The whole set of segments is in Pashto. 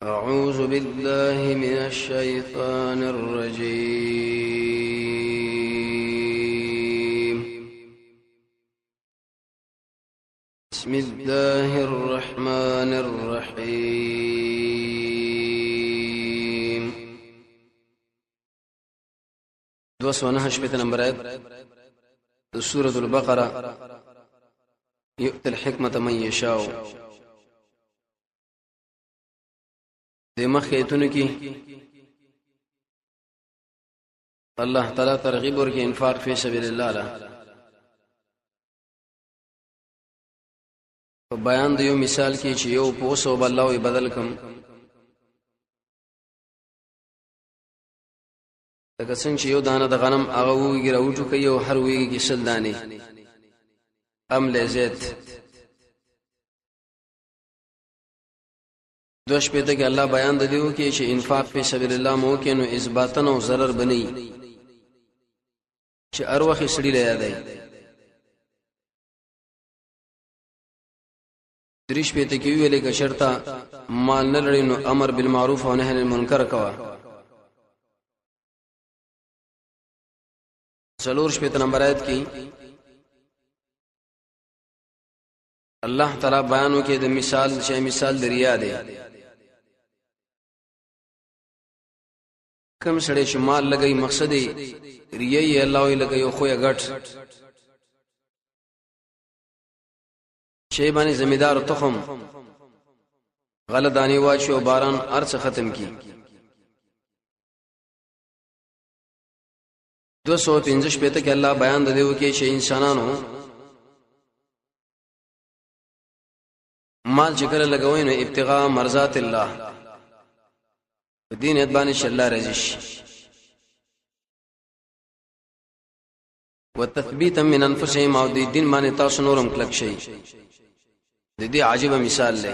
أعوذ بالله من الشيطان الرجيم. بسم الله الرحمن الرحيم. 209 نمبر آيات سورة البقرة. يؤتي الحكمة من يشاء. د مخیتونو کې الله تعالی ترغیب ورکړي انفاق فی سبیل الله لا په بیان د یو مثال کې چې یو پوسو بلوي بدل کم لکه څنګه چې یو دانه د غنم هغه وږي راوټو کوي او هر وږي کې شل دانه ام لذت دوش په دغه الله بیان د دیو کې چې انفاق په سبیل الله مو کې نو اثباتن او ضرر بنئ چې اروخه سړي له یادای دریش په ته کې ویلې کې شرطه مال نه لري نو امر بالمعروف او نهي عن المنکر کوا څلور شپه نمبر آیت کې الله تعالی بیانو کې د مثال چې مثال د ریا دی کم سړی چې مال لګي مقصد یې ریه الله یې لګي خو یې غټ شی باندې زمیدار تخم غلطانی واچو باران ارڅ ختم کی 215 پته کې الله بیان د دیو کې چې انسانانو مال چې کله لګوي نو ابتغاء مرضات الله دین ادبانی الله رضیش وتثبیتا من انفسهم او دین باندې تاسو نورم کلک شي د دې عجیب مثال لې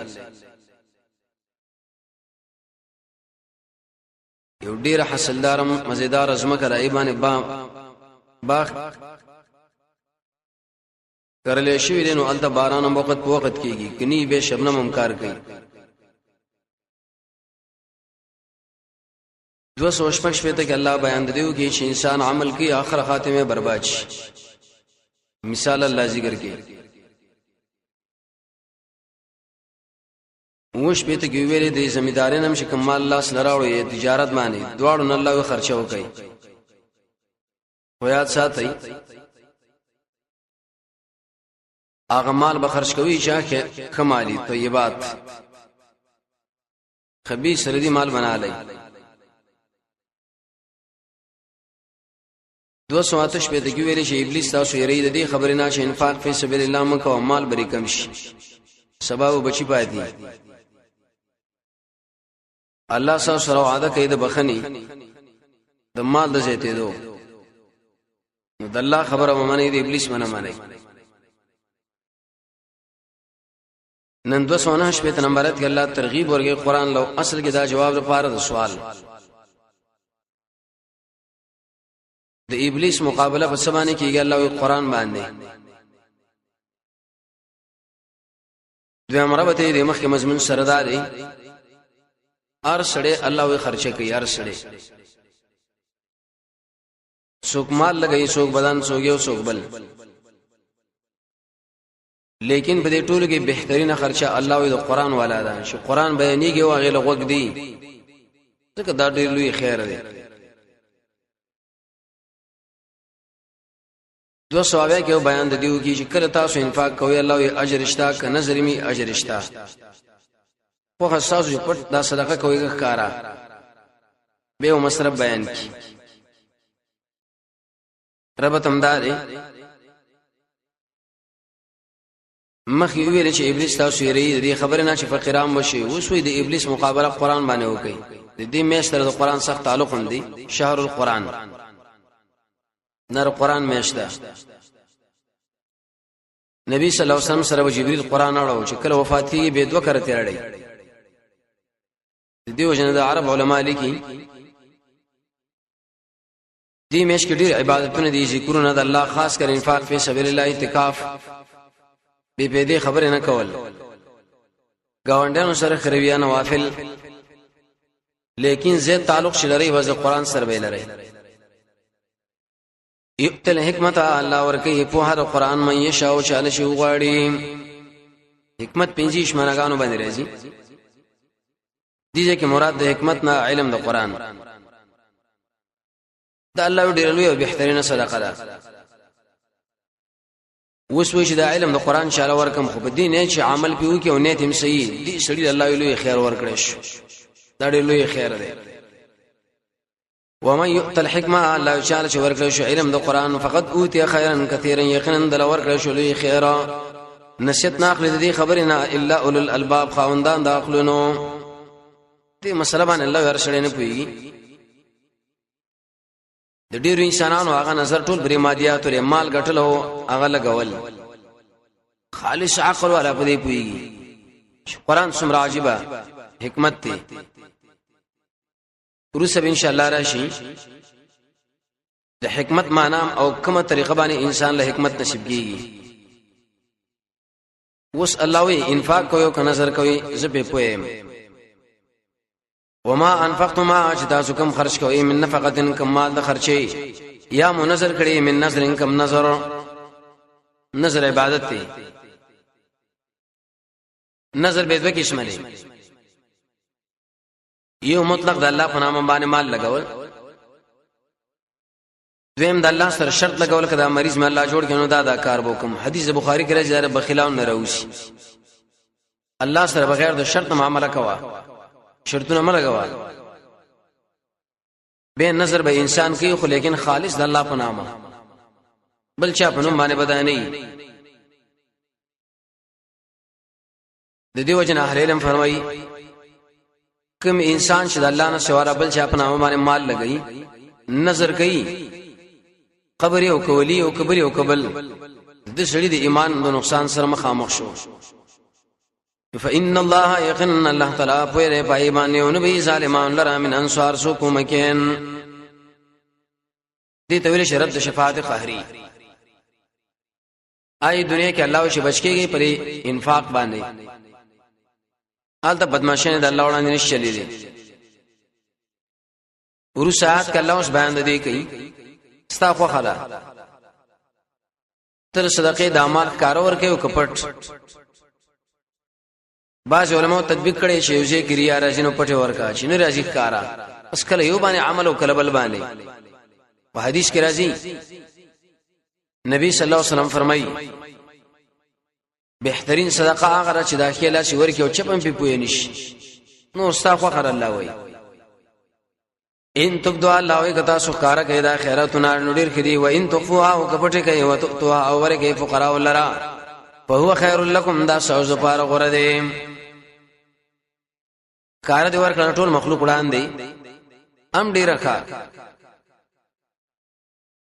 یو ډیر حاصلدار مزیدار ازمکه راي باندې باغ کرلې شوی دي نو الته باران وخت په وخت کیږي کني به شبنم امکار کوي 215 پته کې الله بیان دیو کې چې انسان عمل کوي اخر خاتمه برباد شي مثال الله ذکر کې وښ پته کې ویلې د زمیدارین هم چې کمال الله سره راوړي تجارت باندې دواړو نه الله خرچه وکړي خو یاد ساتئ هغه مال به خرج کوي چې کمالي طیبات خبيث ردی مال بنا لای 208 په دغه ویلې چې ابلیس تاسو یې ری د دې خبرې نه چې انفاق فی سبیل الله مکو مال بری کم شي سبب بچی پاتې الله سره وعده کوي د بخنی د مال د زیاتې دو نو د الله خبره ومني د ابلیس منه مانی نن 209 نمبر ته الله ترغیب ورګي قران لو اصل کې دا جواب لپاره د سوال د ابلیس مقابله په سبانه کېږي الله او قران باندې دوی امربته د مخکې مضمون سره داري ار سړې الله وي خرچه کوي ار سړې څوک مال لګي څوک بدن څوک یو څوک بل لیکن په دې ټولو کې بهترینه خرچه الله او د قران والا ده چې قران بیانېږي او غل غوګ دی ځکه دا ډېر لوی خیر دی 200 کې بیان د دیو کې چې کله تاسو انفاق کوئ الله یې اجر شتا ک نظر می اجر شتا خو تاسو پټ دا صدقه کوئ ښکارا به مصرف بیان کی رب تمداري مخې ویل چې ابلیس تاسو یې ری دې خبره نه چې فقرام وشي وسوي د ابلیس مقابله قران باندې وکي د دې میاشتره د قران سخت تعلق دی شهر القران نر قران میاشته نبی صلی الله علیه وسلم سره جبرئیل قران اورو چې کله وفاتی به دوه کرته اړي د دې وجنه د عرب علما لیکي دې میاشت کې ډېر عبادتونه دي ذکرونه د الله خاص کر انفاق فی سبیل الله اعتکاف به دې خبره نه کول گاونډانو سره خرویان نوافل لیکن زید تعلق شلري وز قران سره به لري یؤتل حکمت الله ورکی په هر قران مې یشاو چاله شي غواړي حکمت پنځیش معناګانو باندې راځي دي چې مراد د حکمت نه علم د قران دا الله ډېر لوی او بهترینه صدقه ده وسوي چې د علم د قران شاله ورکم خو په دین چې عمل پیو کې او نیت هم صحیح دي سړي الله لوی خیر ورکړي شو دا ډېر لوی خیر دی ومن يؤت الحكمه الله تعالی چې ورکړي شو علم د قران فقط اوتی خیرا کثیرا یقینا دل ورکړي شو لوی خیره نسیت ناقل دي خبرنا الا اولل الالباب خاوندان داخلونو دې مسله باندې الله ورسره نه پوي د ډیرو انسانانو هغه نظر ټول بری مادیات او مال ګټلو هغه لګول خالص عقل ولا پدې پوي قرآن څومره عجيبه حکمت دی ورسره ان شاء الله راشي د حکمت معنی او کومه طریقه باندې انسان له حکمت نصیب کیږي وس الله وی انفاق کوي او نظر کوي زبې پوي وما انفقتم ما اجدا کم خرج کوي من نفقه کم مال د خرچي یا منظر کړي من نظر کم نظر عبادت دی نظر به دوه قسمه دي یو مطلق د الله په نام باندې مال لګول دویم د الله سره شرط لګول کدا مریض مې الله جوړ کینو دا کار وکم حدیث بخاری کې راځي دا بخیلان نه راوسی الله سره بغیر د شرط معامله کوا شرطونه ملګوا به نظر به انسان کوي خو لیکن خالص د الله په نامه بل چا په نوم باندې بدای نه د دې وجنه اهل علم فرمایي کوم انسان چې د الله نه سوا بل چا په نامه باندې مال لګي نظر کوي قبر او کولی او قبر او قبل د سړي د ایمان د نقصان سره مخامخ شو فإن الله يقن الله تعالی په پای باندې او نبی ظالمان لرا من انصار سو کومکین دې تویل شرط د شفاعت قهری آی دنیا کې الله شي بچکیږي پر انفاق باندې حالت بدمعشانه د الله وړاندې نشلې دي ورسات کله اوس بیان دي کوي ستا خو خلا تر صدقې د اعمال کارور کوي او کپټ بعض علماء تطبیق کړي چې یوځه کریه راځي نو پټه ورکا چې نه راځي کارا اس کله یو باندې عمل او کله بل باندې په حدیث کې راځي نبی صلی الله علیه وسلم فرمایي بهترین صدقه هغه چې داخله شي ورکی او چپم په پوی نشي نو استغفر خر الله وای ان تبدو الله وای کتا سو کار کوي دا خیراتونه نډیر کړي و ان تخفوها او کپټه کوي او تطوا او ورکی فقراء ولرا فهو خير لكم دا سوز پار غره دي کار دي ورکړه ټول مخلوق وړاندې ام ډیر ښه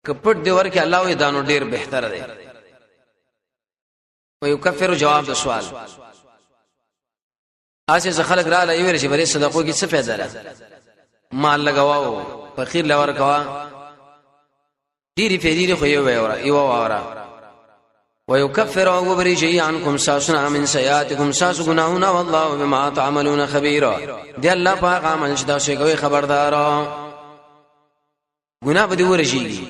کپټ دی ورکه الله وی دانو ډیر بهتر دی او یو کفر جواب د سوال اسه خلک را لای ویل چې بری صدقو کې څه فائدہ ده مال لګاو فقیر لور کوا ډیری فیدی خو یو وره ويكفر وغبري شيء عنكم ساسنا من سيئاتكم ساس غناهنا والله بما تعملون خبير دي الله پاک عمل شدا شي کوي خبردار ګناه به دي ورشي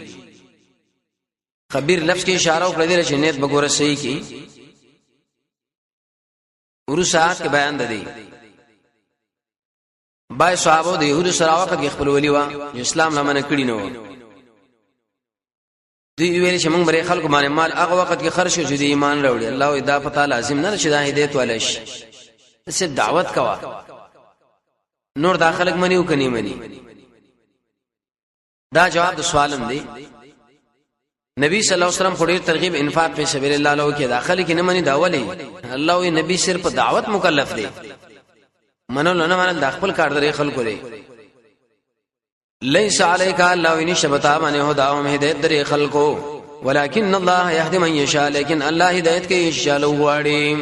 خبير لفظ کې اشاره وکړه چې نیت بګوره صحیح کی ورسات کې بیان ده بای صحابه د يهودو سره وخت کې خپل ولي وا اسلام نه منع کړی نو دی ویل چې موږ بری خلکو باندې مال هغه وخت کې خرج شو چې د ایمان راوړي الله دا پتا لازم نه چې د هدایت ولش څه دعوت کوا نور داخلك منی او کني منی دا جواب د سوالم دی نبی صلی الله علیه وسلم خوري ترغیب انفاق په سبیل الله له کې داخلي کې نه منی دا ولي الله وی نبی صرف دعوت مکلف دی منو نه منل د خپل کار درې خلکو دی ليس عليك الله وين شبتا من هدا او هدایت در خلقو ولكن الله يهدي من يشاء لیکن الله هدایت کوي انشاء الله واړي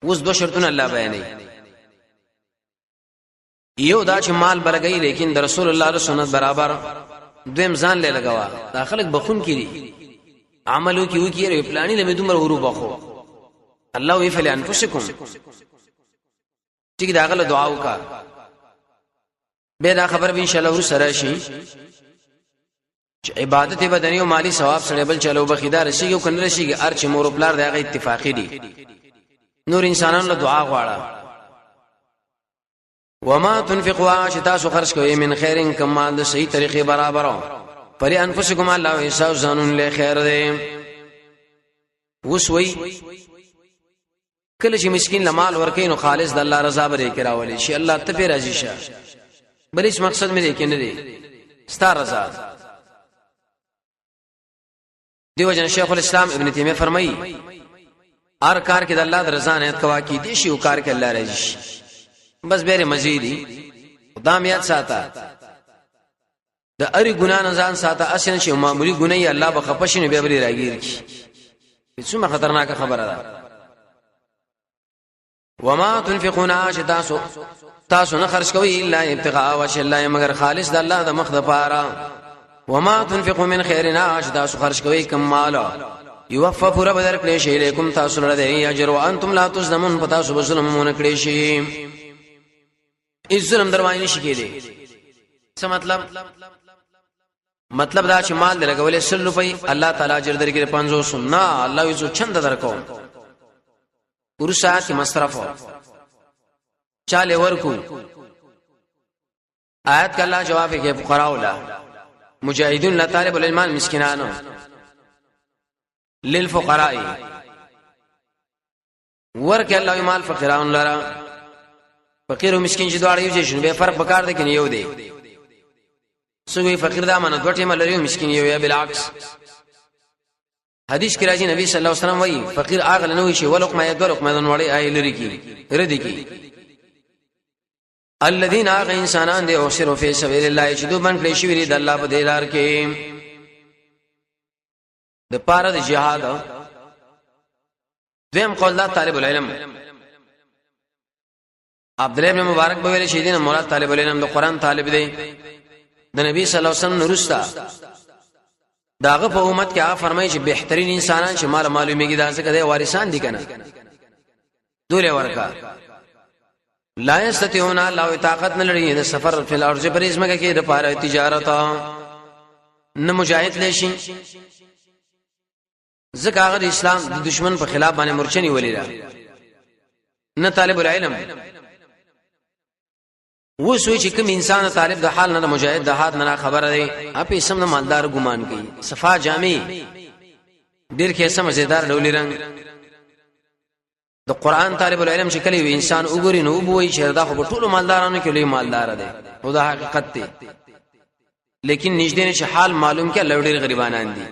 اوس دو شرطونه الله بیانې یو دا چې مال برګي لیکن د رسول الله صلی الله برابر دویم ځان له لګوا داخلك بخون کړي عملو کیو کیره پلاني له دومره ورو بخو الله وی فل انفسکم ټیک دا غل دعا وکا به دا خبر به ان شاء الله سره شي چې عبادت بدني او مالی ثواب سره بل چلو بخیدار شي او کنه شي ارچ مور پلار دغه اتفاقی دي نور انسانانو له دعا غواړه وما تنفقوا شتاسو خرج کوي من خیرن کمال د صحیح طریقې برابر پرې انفسکم الله حساب زانون له خیر دی وسوي کله چې مسكين لمال ورکې نو خالص د الله رضا به کراولي شي الله ته په راضي شه بل هیڅ مقصد مې کې نه دی ستاره رضا دیو جن شیخ الاسلام ابن تیمیہ فرمایي هر کار کې د الله د رضا نه کوا کې دي شی او کار کې الله راضي شي بس بیره مزیدی خدام یاد ساته د اری ګنا نه ځان ساته اسنه چې معمولی ګنای الله به خپشنه به بری راګیر کی څومره خطرناک خبره ده وما تنفقون تاسو نه خرج کوي الا ابتغاء وجه الله مگر خالص د الله د مخ د پاره وما تنفقوا من خيرنا تاسو خرج کوي کم مال يوفف رب درکړي شي لیکم تاسو لره اجر وانتم لا تظلمون پتا سو ظلم مون کړي شي اس ظلم دروای نشي کېدی څه مطلب دا چې مال درګولې 100 روپۍ الله تعالی اجر درکړي 500 نه الله یې چند درکو ورسات مصرف چاله ورکو آیت کله جواب کې فقراء ولا مجاهدون لا طالب العلم مسکینانو للفقراء ورک الله مال فقراء لرا فقیر او مسکین چې دواړه یو ځای شنو به فرق وکړ دي کني یو دی سوی فقیر دا منه دوټه ملري مسکین یو یا بالعکس حدیث کې راځي نبی صلی الله علیه وسلم وایي فقیر اغل نه وي شي ولقمه یدلقمه دنوړي ایلری کی ردی کی الذين اغ انسانان دي او صرف فی سبیل الله چې دوی باندې شي ویری د الله په دیلار کې د پاره د جهاد دیم قول الله طالب العلم عبد الله بن مبارک به ویل شي دین مراد طالب العلم د قران طالب دی د نبی صلی الله علیه وسلم نورستا داغه په امت کې هغه فرمایي چې بهترین انسانان چې مال معلومیږي دا څنګه دي وارثان دي کنه دوله ورکا لا یستطيعون الله طاقت نه لري د سفر په الارض پر اسمه کې د پاره تجارت نه مجاهد لشي ځکه هغه د اسلام د دشمن په خلاف باندې مرچنی ولیدا نه طالب العلم و سوي چې کوم انسان طالب د حال نه مجاهد د حال نه خبره دی اپې سم نه مالدار ګمان کوي صفا جامع ډیر کې سم مزیدار ډولې رنگ د قران طالب العلم چې کله انسان وګوري نو وبوي چې دا خو په ټولو مالدارانو کې لوی مالدار دی او دا حقیقت دی لیکن نږدې نشه حال معلوم کې لوړ غریبانان دي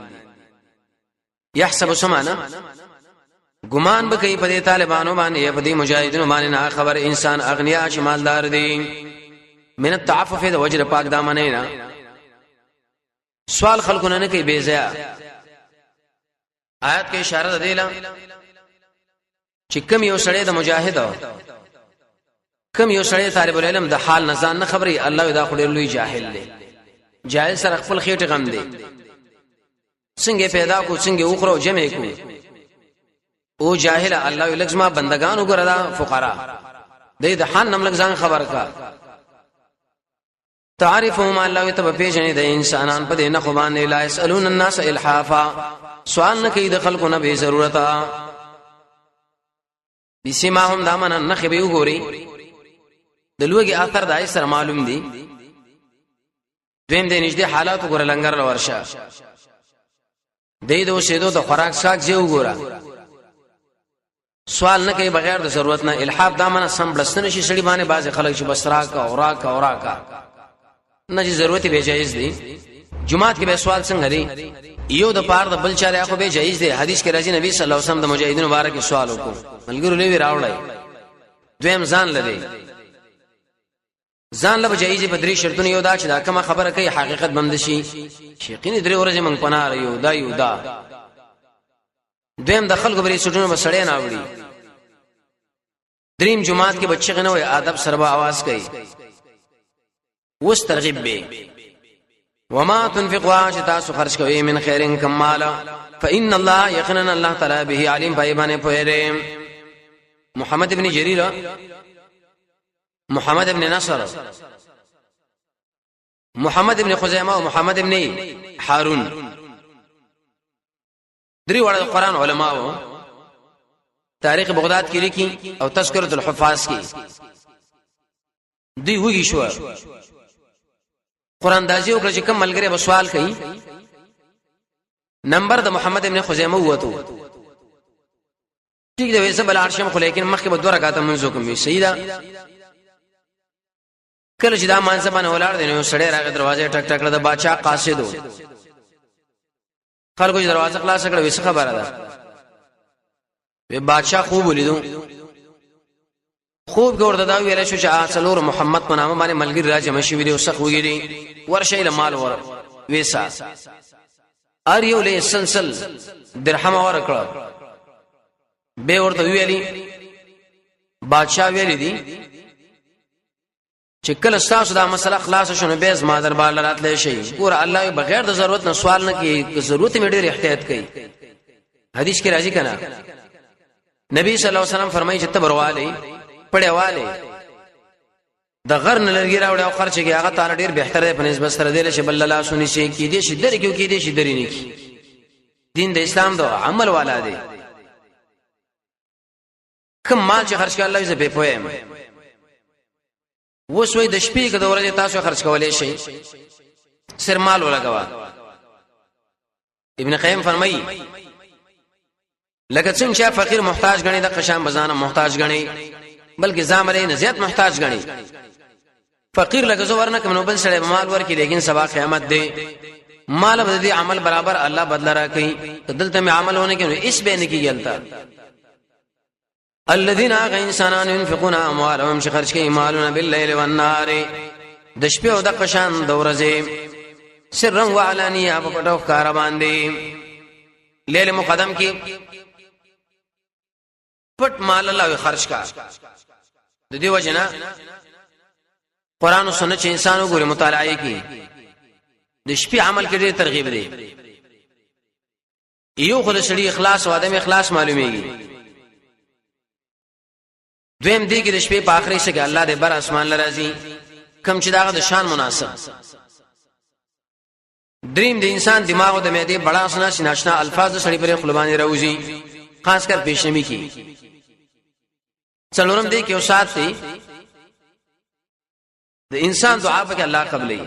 يحسب سمانا ګمان به کوي په دې طالبانو باندې په دې مجاهدینو باندې نه خبر انسان اغنیا چې مالدار دي من التعفف د وجر پاک دامنه نه سوال خلقونه نه کوي بیزیا آیات کې اشاره ده له چې کوم یو سړی د مجاهد کوم یو سړی طالب العلم د حال نه ځان نه خبري الله دا خو ډېر لوی جاهل دی جاهل سره خپل خېټه غم دی څنګه پیدا کو څنګه اوخرو جمع کو او جاهل الله لزما بندگان وګردا فقرا د حال نم لګ خبر کا تعرفهم الله تب پیژنې د انسانان په دې نه خو باندې لا يسالون الناس الحافا سوال نه کوي د خلکو نه به ضرورت بسمهم دامن نه خبي وګوري د لوګي اثر دای سره معلوم دي دیم دې نږدې حالات وګور لنګر ورشه دې دو شه دو خوراک شاک جو وګوره سوال نه کوي بغیر د ضرورت نه الحاف دامن سم بلستنه شي سړي باندې بعض خلک چې بسرا کا اوراکا نه چې ضرورت به جایز دي جمعات کې به سوال څنګه لري یو د پاره د بل چاره خو به جایز دي حدیث کې راځي نبی صلی الله علیه وسلم د مجاهدینو مبارک سوال وکړو ملګرو لوي راوړای دویم ځان لري ځان له جایز په درې شرطونه یو دا چې دا کومه خبره کوي حقیقت بند شي شیقین درې ورځې مونږ پناه یو دا یو دا دویم د خلکو بری سټونو بسړې نه وړي دریم جمعات کې بچی غنوي ادب سره به आवाज کوي وس ترغیب به وما تنفقوا تاسو خرج کوي من خير کمالا فان الله يقينا الله تعالی به علیم پایبانه پوهره محمد ابن جرير محمد ابن نصر محمد ابن خزیمه او محمد ابن هارون درې وړه قرآن علماء تاریخ بغداد کې لیکي او تذکرۃ الحفاظ کې دوی وږي شو قرآن دازي وکړه چې کوم ملګری به سوال کوي نمبر د محمد ابن خزیمه وته ټیک دی وسه بل عرشم خو لیکن مخکې به 2 رکعاته منځو کوم سیدا کله چې دا مانځه باندې ولاړ دی نو سړی راغی دروازه ټک ټک د بادشاہ قاصدو خلکو چې دروازه خلاص کړه وسه خبره ده به بادشاہ خوب ولیدو خوب ګورته دا ویل شو چې اصلور محمد په نامه باندې ملګری راځي مشي ویډیو وسخ وګړي ورشه له مال ور ویسا ار یو له سلسل درهم ورکړه به ورته ویلي بادشاہ ویلي دي چې کله تاسو دا مسله خلاص شونه به زما دربار لراتلی شي ګور الله بغیر د ضرورت نه سوال نه کوي ضرورت می ډېر احتیاط کوي حدیث کې راځي کنه نبی صلی الله علیه وسلم فرمایي چې تبرواله پړېواله د غر نه لرګي راوړ او خرچ کې هغه تعالی ډېر بهتر دی په نسبت سره دی چې بل الله سونی شي کې دي شي درې کې کې دي شي درې نه کې دین د اسلام د عمل والا دی کوم مال چې خرج کړه الله یې به پوهه وسوي د شپې کې د ورځې تاسو خرج کولای شي سر مال ولګوا ابن قیم فرمایي لکه څنګه فقیر محتاج غني د قشام بزانه محتاج غني بلکې زامره نه زیات محتاج غني فقیر لکه زو ورنه کوم بل سره مال ورکی لیکن سبا قیامت دی مال بدی عمل برابر الله بدل را کوي دلته می عمل ہونے کې اس به نه کیږي الذين انسانان ينفقون اموالهم خرج کوي مالونه بالليل والنهار د شپې او د قشان د ورځې سرا وعلانيه په پټو کار باندې لیل مقدم کې پټ مال الله خرج کا د دې وجنه قران او سنت چې انسان وګوري مطالعه کوي د شپې عمل کې ډېر ترغیب دی یو خلصړي اخلاص او ادم اخلاص معلومیږي دویم دی کې د شپې په آخري څخه الله دې بر اسمان لرازي کم چې داغه د شان مناسب دریم د انسان دماغ او د معده بڑا سنا شناشنا الفاظ سړي پر خپلوانی راوځي خاص کر پیشنمی کی څلورم دی کې او سات دی د انسان دعا په کې الله قبلې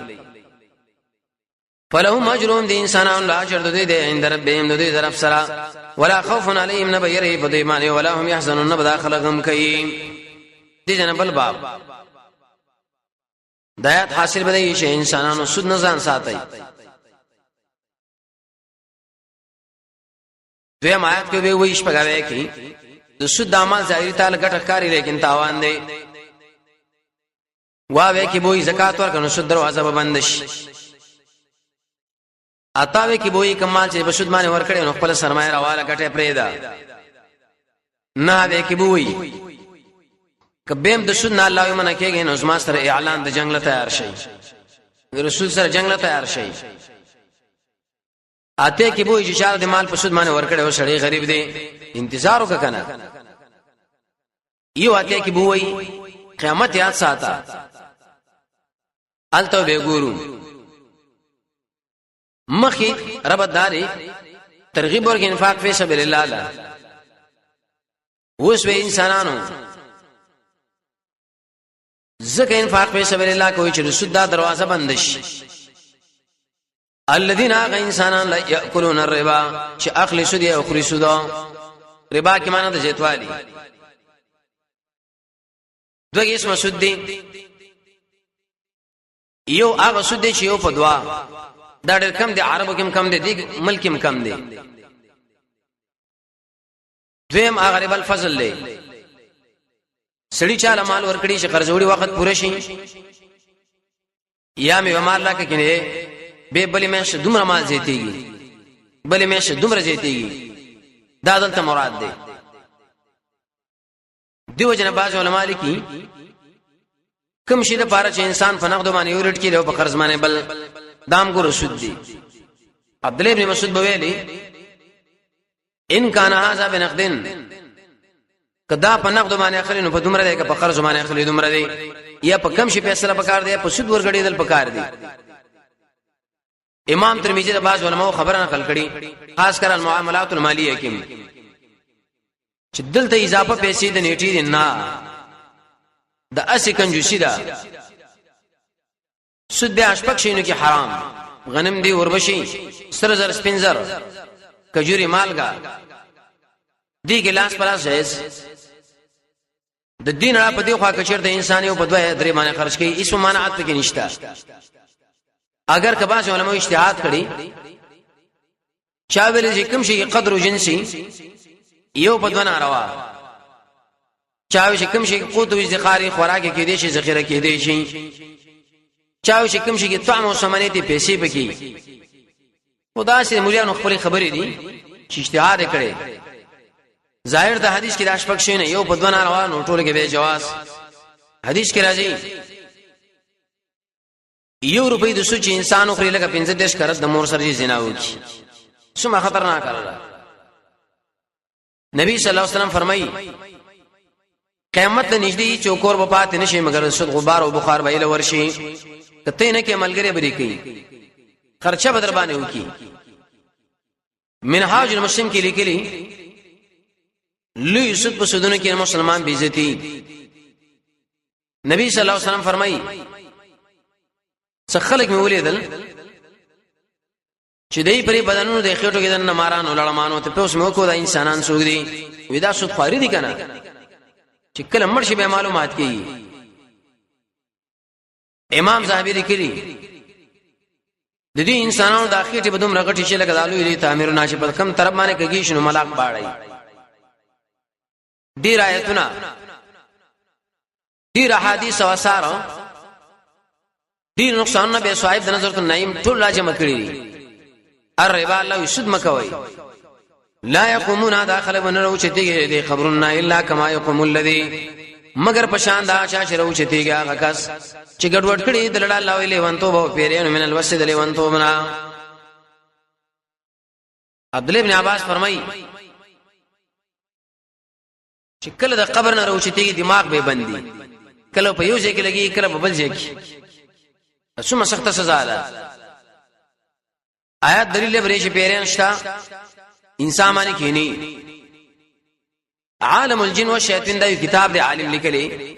فلهم اجرهم د انسانانو لا اجر دوی د عند ربهم دوی طرف سره ولا خوف عليهم نبيره بديمان ولا هم يحزنون نبدا خلقهم كي دي جنبل باب دایات حاصل بدای شي انسانانو سود نزان ساتي دویم آیات کې به ویش پګاوي کی د سود عمل ظاهري تعالی ګټه کاری لیکن تاوان دی واوي کی بوې زکات ورکنه سود دروازه به بند شي اتاوي کی بوې کمال چې بسود باندې ورکړي نو خپل سرمایه راواله ګټه پرېدا نه وې کی بوې کبهم د سود نه الله یې منع کېږي نو زما سره اعلان د جنگ له تیار شي رسول سره جنگ له تیار شي اته کی بوې چې شاله د مال په سود باندې ورکړي او سړی غریب دی انتظار وکړه یو اته کی بوې قیامت یاد ساته الته به ګورو مخی رب داری ترغیب ورک انفاق فی سبیل الله لا اوس به انسانانو زکه انفاق فی سبیل الله کوئی چې سود دا دروازه بند شي الذين انسانان لا ياكلون الربا چې اخلي سود او خوري سود ربا کی معنی د زیتوالی دوه اسمه سود دی یو هغه سود دی چې یو په دوا دا ډېر کم دي عربو کې کم دي ملک کې کم دي دویم هغه ربا الفضل دی سړی چاله مال ورکړي چې قرض وړي وخت پوره شي یا مې مال لا کې نه به بلې مې شه دومره مال زیاتېږي بلې مې شه دومره زیاتېږي دا دلته مراد دی دیو جن باز علماء لیکي کوم شي د پاره چې انسان په نقد باندې یورټ کې له په قرض باندې بل دام کو رسول دی عبد الله ابن مسعود بویلی ان کان هذا بنقدن کدا په نقد باندې اخلي نو په دومره دی که په قرض باندې اخلي دومره دی یا په کم شي پیسې په کار دی په سود ورګړي دل په کار دی امام ترمذی د باز علماء خبره نقل کړي خاص کر المعاملات المالیه کې چې دلته اضافه پیسې د نیټې دي نه د اسی کنجوسی ده سود به اشپک شینو کې حرام غنم دی وربشي سر زر سپینزر کجوري مالګه دی ګلاس پلاس جایز د دین را په دی خوا کچر د انسان یو په دوه درې باندې خرج کوي هیڅ مانعت پکې نشته اگر کباس علماء اجتهاد کړي چا ویل چې کوم شي قدر او جنسي یو په دوه ناروا چا ویل چې کوم شي قوت او ذخیره خوراکه کې دي شي ذخیره کې دي شي چا چې کوم شي کې طعم او ثمنه دي پیسې پکې خدا سي مولانو خپل خبرې دي چې اجتهاد کړي ظاهر د حدیث کې د اشپک شي نه یو په دوه ناروا نو ټول کې به جواز حدیث کې راځي یو روپۍ د سوچ انسانو خوري لکه 15 کرت د مور سره زنا وکي څومره خطرناک کار نبی صلی الله علیه وسلم فرمایي قیامت نږدې چوکور به پات نشي مگر سود غبار او بخار به له ورشي کته نه کې عملګری بری کوي خرچه بدر باندې وکي منهاج المسلم کې لیکلي لوی سود په سودونه کې مسلمان بے عزتی نبی صلی الله علیه وسلم فرمایي څخه خلک مې ولیدل چې دای پرې بدنونو د خېټو کې دنه مارانو لړمانو ته پوس مو کو د انسانان سوګ دي ودا سود خاري دي کنه چې کله مرشي به معلومات کوي امام زاهبی لیکلی د دې انسانانو د اخیټه بدوم رغټی چې لګا دالو لري تعمیر ناشي په کم طرف باندې کږي شنو ملاک باړای ډیر آیتونه ډیر احادیث او آثار ډیر نقصان نه به صاحب د نظر النعیم ټول راجم کړی الربا الله يسد مکوي لا يقومون داخل بنرو چتیږي د خبرنا الا كما يقوم الذي مگر پشان دا چا شرو چتیږي هغه کس چې ګډوډ کړي د لړ الله ویلې وانتو به پیرانو من الوسد له وانتو بنا عبد الله ابن عباس فرمایي چې کله د قبر نه راوچتیږي دماغ به بندي کله په یو ځای کې لګي کله په بل ځای کې څومره سخت سزا ده آیات دلیل برېش پیران شتا انسان باندې کینی عالم الجن والشیاطین دا کتاب دی عالم لیکلی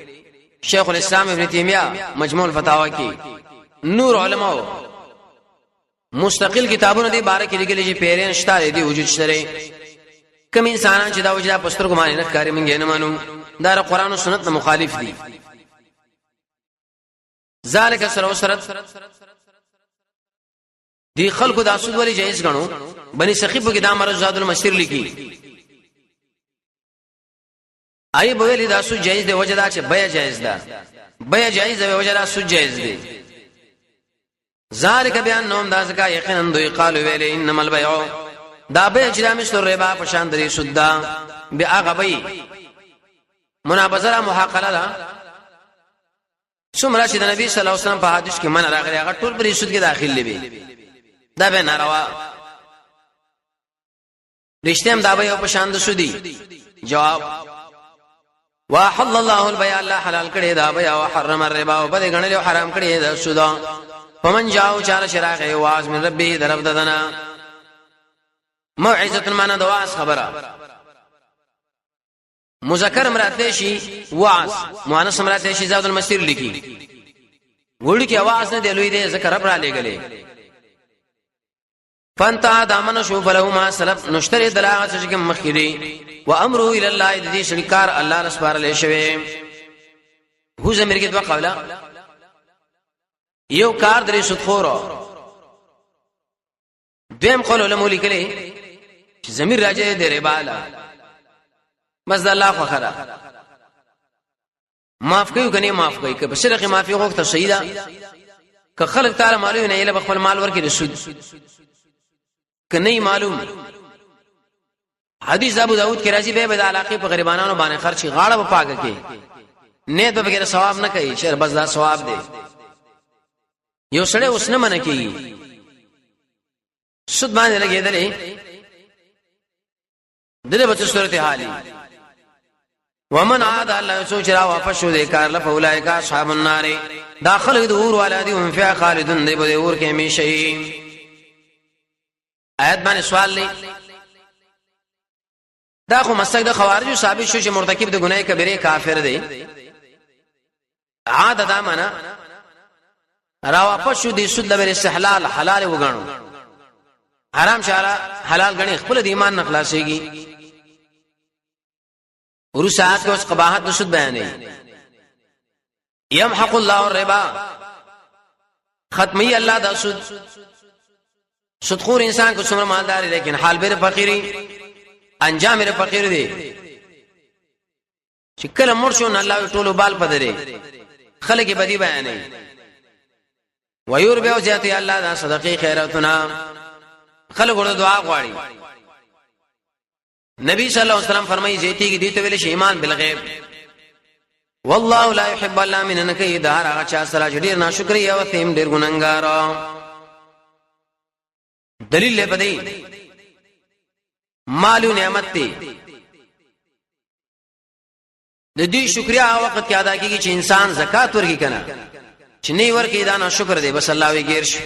شیخ الاسلام ابن تیمیہ مجموع الفتاوی کې نور علماء مستقل کتابونه دی بارے کې لیکلي چې پیران شتا دی وجود شته کوم انسانان چې دا وجدا پستر ګمانه نه کاری منګې نه مانو دا قرآن او سنت نه مخالف دي ذالک سرت دی خلکو د اسود ولی جایز غنو بني سخیف کې دا مرز زاد المسیر لیکي آی بولی دا اسود جایز دی وجدا چې بیا جایز ده بیا جایز دی وجدا اسود جایز دی ذالک بیان نوم دا ځکه یقینا دوی قالو ویل انما البيع دا به چې د مشتر ربا په شان درې سودا به هغه وي منابذره محاقله ده څومره چې د نبی صلی الله علیه وسلم په حدیث کې من راغلی هغه ټول په سود کې داخل لوي دا به ناروا رښتیم دا به یو په شان د سودی جواب واحل الله البيع الله حلال کړي دا به او حرم الربا او بده غنل او حرام کړي دا سودا فمن جاءو چار شراغ واز من ربه درف ددنا موعظه المعنى دواس خبره مذکر مراد شي واعظ مؤنث مراد شي زاد المسیر لیکي وړي کې आवाज نه دی لوی دی ذکر رب را لګلې فانتا دامن شو فلهما سلف نشتري دلاغه چې مخکري وامره الى الله دې شریکار الله رسبار له شوی هو زمیر کې دوه قوله یو کار درې سودخور دیم قول علماء لیکلي چې زمیر راځي د رباله مزد الله خو خره معاف کوي کني معاف کوي که بشرخ معافي غوښته شهيدا که خلق تعالی معلوم نه اله بخل مال ورکړي رسول کني معلوم حدیث ابو داود کې راځي به د علاقه په غریبانو باندې خرچي غاړه په پاګه کې نیت به بغیر ثواب نه کوي شر بس دا ثواب دی یو سړی اوس نه منه کوي سود باندې لګیدلې دله بچ صورت حالي ومن عاد الله سوچ را واپس شو دې کار لفولای کا اصحاب النار داخل د اور ولادي هم فی خالدون دی به اور کې همیشه آیت باندې سوال لې دا خو مسلک د خوارجو ثابت شو چې مرتکب د ګناه کبیره کافر دی عاده دا معنا را واپس شو دي سود لبر استحلال حلال وګڼو حرام شاله حلال غني خپل د ایمان نه خلاصيږي ورسات کو قباحت د سود بیانې يمحق الله الربا ختمي الله د سود سودخور انسان کو څومره مالدار دی لیکن حال به فقيري انجام یې فقیر دی چې کله مرشون الله ټولو بال پدري خلک بدی بیانې ويور به ذاتي الله دا صدقې خیراتنا خلک ورته دعا غواړي نبی صلی الله علیه وسلم فرمایي زيتي کې دي ته ویل شي ایمان بالغیب والله لا يحب الا من انك دار هغه چا سره ډیر ناشکری او تیم ډیر ګننګار دلیل له بدی مالو نعمت دی د دې شکریا وخت کې ادا کیږي چې انسان زکات ورکړي کنه چې نه ورکړي دا نه شکر دی بس الله وی غیر شي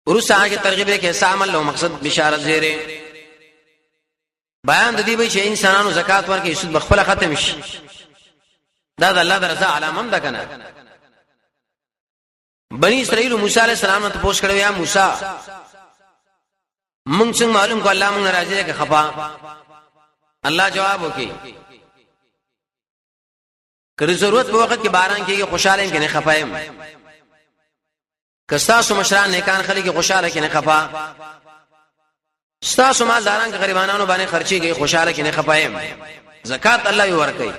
ورسره هغه ترغیب دی کې عمل له مقصد بشارت زیره بیان د دې به چې انسانانو زکات ورکړي سود بخپله ختم شي دا د الله د رضا علامه ده کنه بنی اسرائیل موسی علیہ السلام ته پوښتنه کړو یا موسی مونږ څنګه معلوم کو الله مونږ راځي کې خفا الله جواب وکي کله ضرورت په وخت کې باران کېږي خوشاله کې نه خفایم کستاسو مشران نیکان خلک خوشاله کې نه خفا ستاسو مالداران کې غریبانو باندې خرچي کې خوشاله کې نه خفایم زکات الله یې ورکي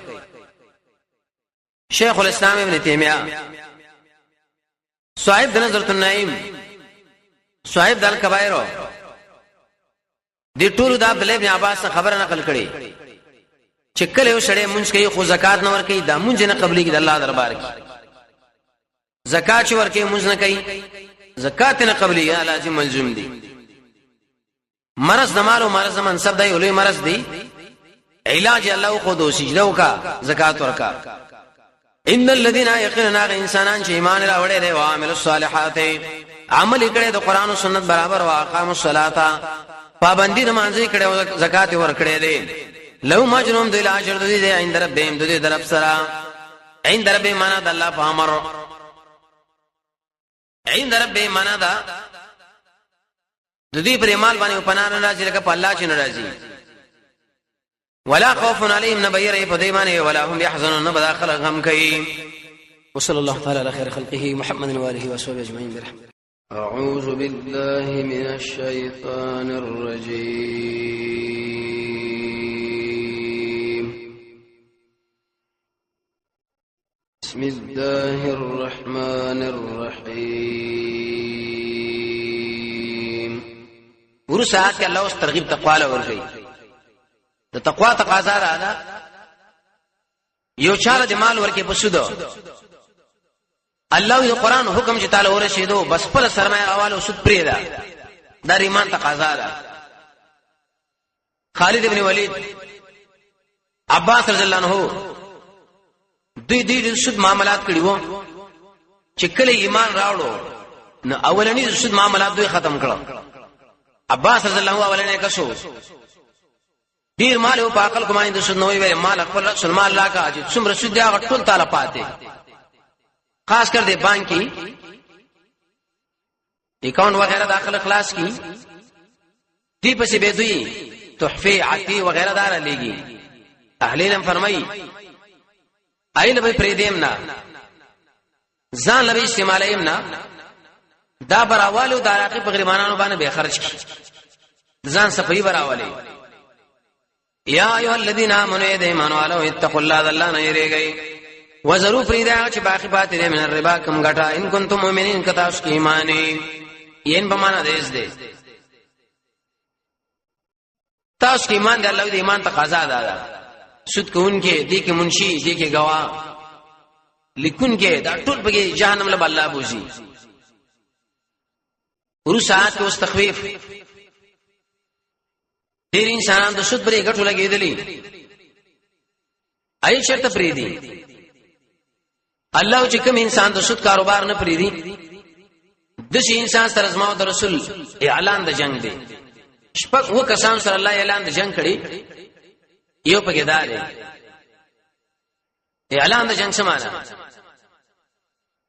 شیخ الاسلام ابن تیمیہ صاحب د نظرۃ النعیم صاحب د الکبائر دې ټول د عبد الله ابن عباس خبره نقل کړي چې کله یو سړی مونږ کوي خو زکات نه ورکي دا مونږ نه قبلي د الله دربار کې زکات چې ورکي مونږ نه کوي زکات نه قبلي یا لازم ملزم دي مرض د مال او مرض منصب دی ولې مرض دی علاج الله خو دو سجده وکا زکات ورکا ان الذين يقينون انسانان چې ایمان راوړي دي او عامل الصالحات عمل کړي د قران او سنت برابر او اقام الصلاه پابندی نمازي کړي او زکات ورکړي دي لو مجنون د اجر د دې عند ربهم د دې درب سره عند رب معنا د الله په امر عند رب معنا د دې پر مال باندې پناه نه راځي لکه په الله چې ناراضي ولا خوف عليهم نبير په دې باندې ولا هم يحزنون نبدا خلق غم کوي وصلى الله تعالى على خير خلقه محمد واله وصحبه اجمعين برحمته اعوذ بالله من الشيطان الرجيم بسم الله الرحمن الرحيم ورسات الله اوس ترغیب تقوا له ورغی د تقوا تقاضا ده یو چاله د مال ورکه پسودو الله د قران حکم چې تعالی ورشیدو بس پر سرمایه حواله سود پرې ده د ایمان تقاضا ده خالد ابن ولید عباس رضی الله عنه دوی سود معاملات کړي وو چې کله ایمان راوړو نو اولنی سود معاملات دوی ختم کړو عباس رضی الله عنه اولنی کسو ډیر مال او پاکل کومای د سود نوې ویل مال خپل رسول مال الله کا چې څومره سود دی هغه ټول تعالی پاتې خاص کر دې بانک کی اکاؤنٹ وغیرہ داخل خلاص کی دی پسې به دوی تحفه عطی وغیرہ دار لګي اهل علم فرمایي ایله به پریدیم نه ځان لوي استعمالیم نه دا براوالو دراقي په غریبانو باندې به خرج کی ځان صفای براوالي یا ایها الذین آمنوا ایمانوا علی اتقوا الله الله نه یریږي وزرو فریدا چې باقی پاتې من الربا کم غټا ان کنتم مؤمنین کتا اس ایمانی ین په معنا دیس دے تاسو کې ایمان دی الله دې ایمان تقاضا ده سود کوونکې دې کې منشي دې کې گواه لیکونکې دا ټول به جهنم له الله بوزي ورسات او تخفیف ډیر انسانان د سود پرې غټو لګېدلې آی شرط پرې دي الله چې کوم انسان د سود کاروبار نه پرې دي د شي انسان سره زما او رسول اعلان د جنگ دی شپږ و کسان سره الله اعلان د جنگ کړي یو پکې دار اعلان د جنگ سمانه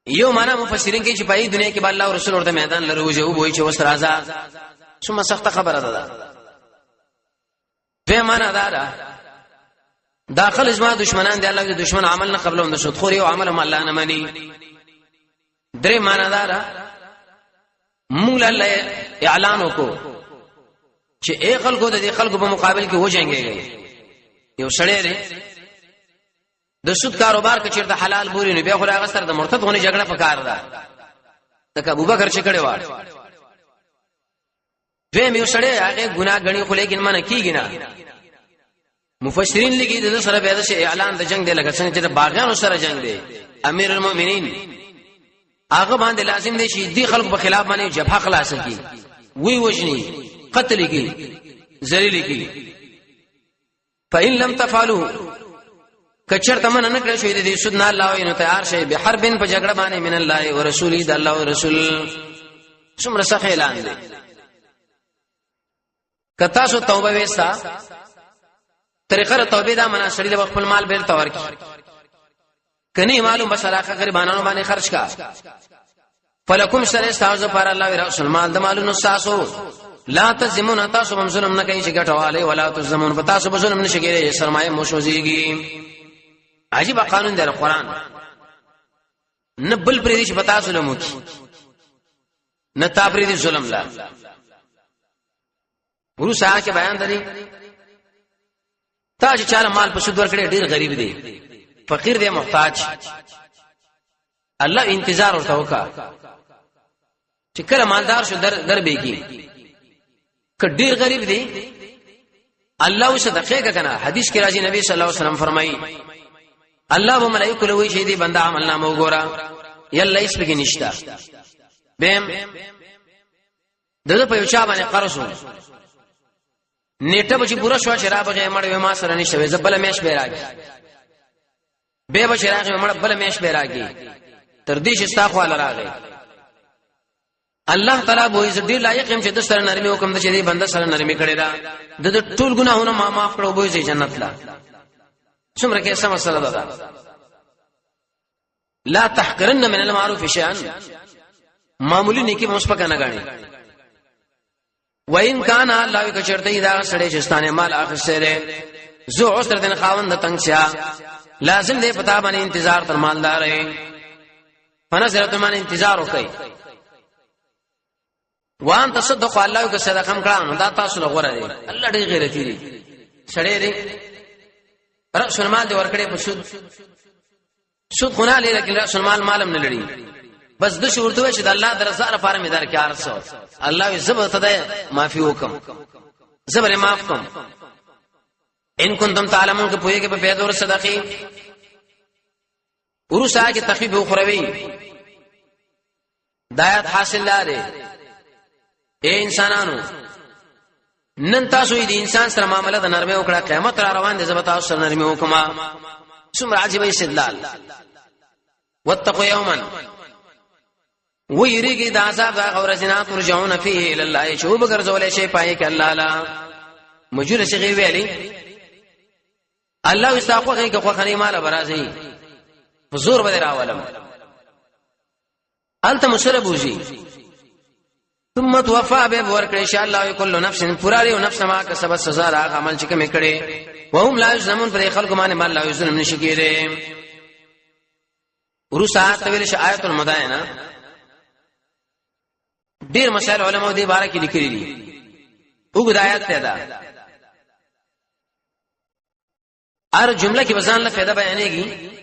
یو معنا مفسرین کې چې په دنیا کې الله او رسول ورته میدان لروځي او وایي چې وسر آزاد څومره سخت خبره ده به معنا دا داخل ازما دشمنان دی الله د دشمن عمل نه قبلهم د سود خوري او عمل هم الله نه مانی درې معنا دا موږ الله اعلان وکړو چې اے خلکو د دې خلکو په مقابل کې وځنګي یو سړی دی د سود کاروبار کې چیرته حلال بوري نه بیا خو هغه سره د مرتد غونې جګړه پکار ده تک ابوبکر چې کړي و دوی یو سړی هغه ګناه غني خو لیکن منه کیږي نه مفسرین لګي د سره به د اعلان د جنگ دی لکه څنګه چې د باغیانو سره جنگ دی امیر المؤمنین هغه باندې لازم دی چې دی خلکو په خلاف باندې جبهه خلاص کړي وی وجني قتل کی ذلیل کی فإن لم تفعلوا کچرته من نه کړی شوی دی سود نه الله وینو تیار شي به حربن په جګړه باندې من الله او رسولي د الله او رسول څومره ښه اعلان دی کتا سو توبه وستا طریقه توبه دا منا شړې د خپل مال بیل تور کی کني معلوم بشراخه غریبانو باندې خرج کا فلکم شر استاذ پر الله و رسول مال د مالونو ساسو لا تزمون تاسو هم ظلم نه کوي چې ګټواله ولا تزمون پتا سو ظلم نشي کېږي سرمایه موشوزيږي عجیب قانون دی قرآن نه بل پرې دي چې پتا ظلم وکي نه تا پرې دي ظلم لا ورو ساه کې بیان دري تا چې چاله مال په سود ورکړي ډیر غریب دی فقیر دی محتاج الله انتظار ورته وکا چې کله مالدار شو در به کی کډیر غریب دی الله صدقه کنه حدیث کې راځي نبی صلی الله علیه وسلم فرمایي الله و ملائکه له وی شي دی بندا عمل نامه وګورا یلا ایس پکې نشتا بهم دغه په یو چا باندې قرض نیټه به چې پورا شو شراب غې مړ ما سره نشته زبل میش به راګي به به شراب مړ بل میش به راګي تر دې چې ستا خو راغی الله تعالی به عزت دی لایق هم چې د سره نرمي حکم د چې دی بنده سره نرمي کړي دا د ټول ګناهونه ما معاف کړو به جنت لا څومره کې سم مسله ده لا تحقرن من المعروف شيئا معمولی نیکی مو سپک نه غاڼي وین کان الله کچرته دا سړی چې ستانه مال اخسره زو عسر دین خاوند تنگشا لازم دی پتا باندې انتظار تر مالدار ہے فنظرت من انتظار وکي وان تصدق الله کو صدقه کړه دا تاسو له غوړه دی الله دې غیرتی دی سړی دی رسول مال دی ورکړې په سود خونه لري لیکن رسول مالم نه لري بس د شورته وشه د الله درزه لپاره مې در کې ارسو الله زبر ته معافي وکم زبر معاف کوم ان کنتم تعلمون که پوهه کې په پیدا ور صدقې ورسا کې تخفیف اخروی دایات حاصل لاره اے انسانانو نن تاسو دې انسان سره معاملې د نرمه وکړه قیامت را روان دي زبتا سره نرمه وکما څومره عجیب استدلال واتقوا یوما ويريږي د عذاب اورزنا ترجعون فيه الى الله شوب ګرځولې شي پای کې الله لا مجور شي ویلي الله استاقو کې خو خني مال برازي حضور بدر اولم انت مشربوجي ثم توفى به ورکړي ان شاء الله كل نفس پراري او نفس ما کسب سزا را عمل چې کوم کړي وهم لا يظلمون پر خلق باندې مال لا يظلم نشي کېره ورسات ویل شي آیت المدائنه ډیر مسائل علماء دې باره کې لیکلي دي وګورئ آیات ته دا هر جمله کې بزان له پیدا بیانېږي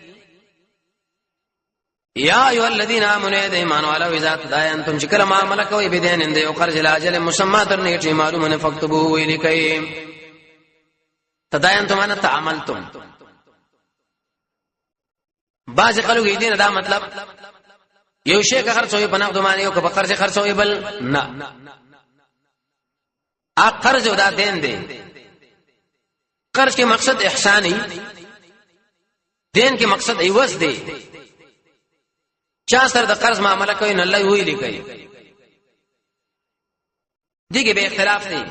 یا ایو الذین آمنوا ایمان والا اذا تداینتم شکر ما ملکوا بدین اند یو قرض لاجل مسمى تر نیټه معلومه فكتبوه ویلکای تداینتم ان تعاملتم بعض خلک دې دا مطلب یو شی که خرڅوي په نقد باندې یو که په قرض خرڅوي بل نه ا قرض ودا دین دی قرض کې مقصد احسانی دین کې مقصد ایواز دی چا سره د قرض معاملې کوي نه الله وی لیکي دغه به اختلاف دی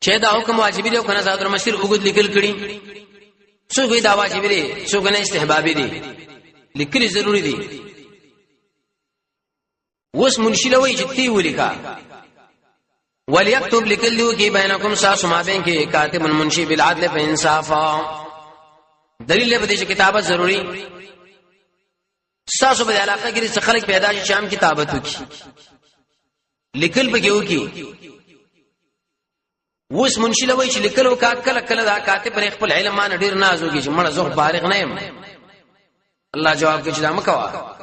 چې دا حکم واجب دی او کنه صادر مشر وګد لیکل کړي څو دا واجب دی څو کنه استحبابي دی لیکل ضروری دی وس منشي لوي چې تی ولیکا وليكتب لكل کی بینکم ساسما بین کې کاتب منشي بالعدل فانصاف دلیل به دې کتابت ضروری ساسو په علاقه کې څه خلک پیدا شي شام کتابت وکي لیکل به کېو کی وس منشي لوي چې لیکل وکا کله کله دا کاتب پر خپل علم مان ډیر نازوږي چې مړ زغ فارغ نه يم الله جواب کې چې دا مکوا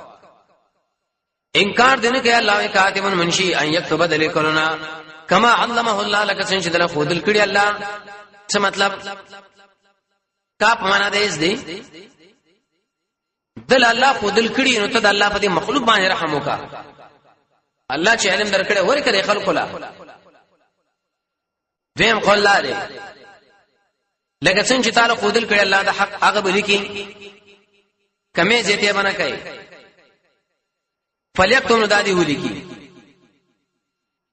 انکار دینه کې الله کاتب منشي ان یكتب دلیکلنا کما علمه الله لك څنګه چې دل خودل کړي الله څه مطلب کا په معنا دې دې دل الله خودل کړي نو ته د الله په دې مخلوق باندې رحم وکا الله چې علم درکړي ورکړي خلق لا دیم قول الله دې لکه څنګه چې تعالی خودل کړي الله د حق هغه به لیکي کمه زیته بنا کوي فلیکتم دادی ولیکي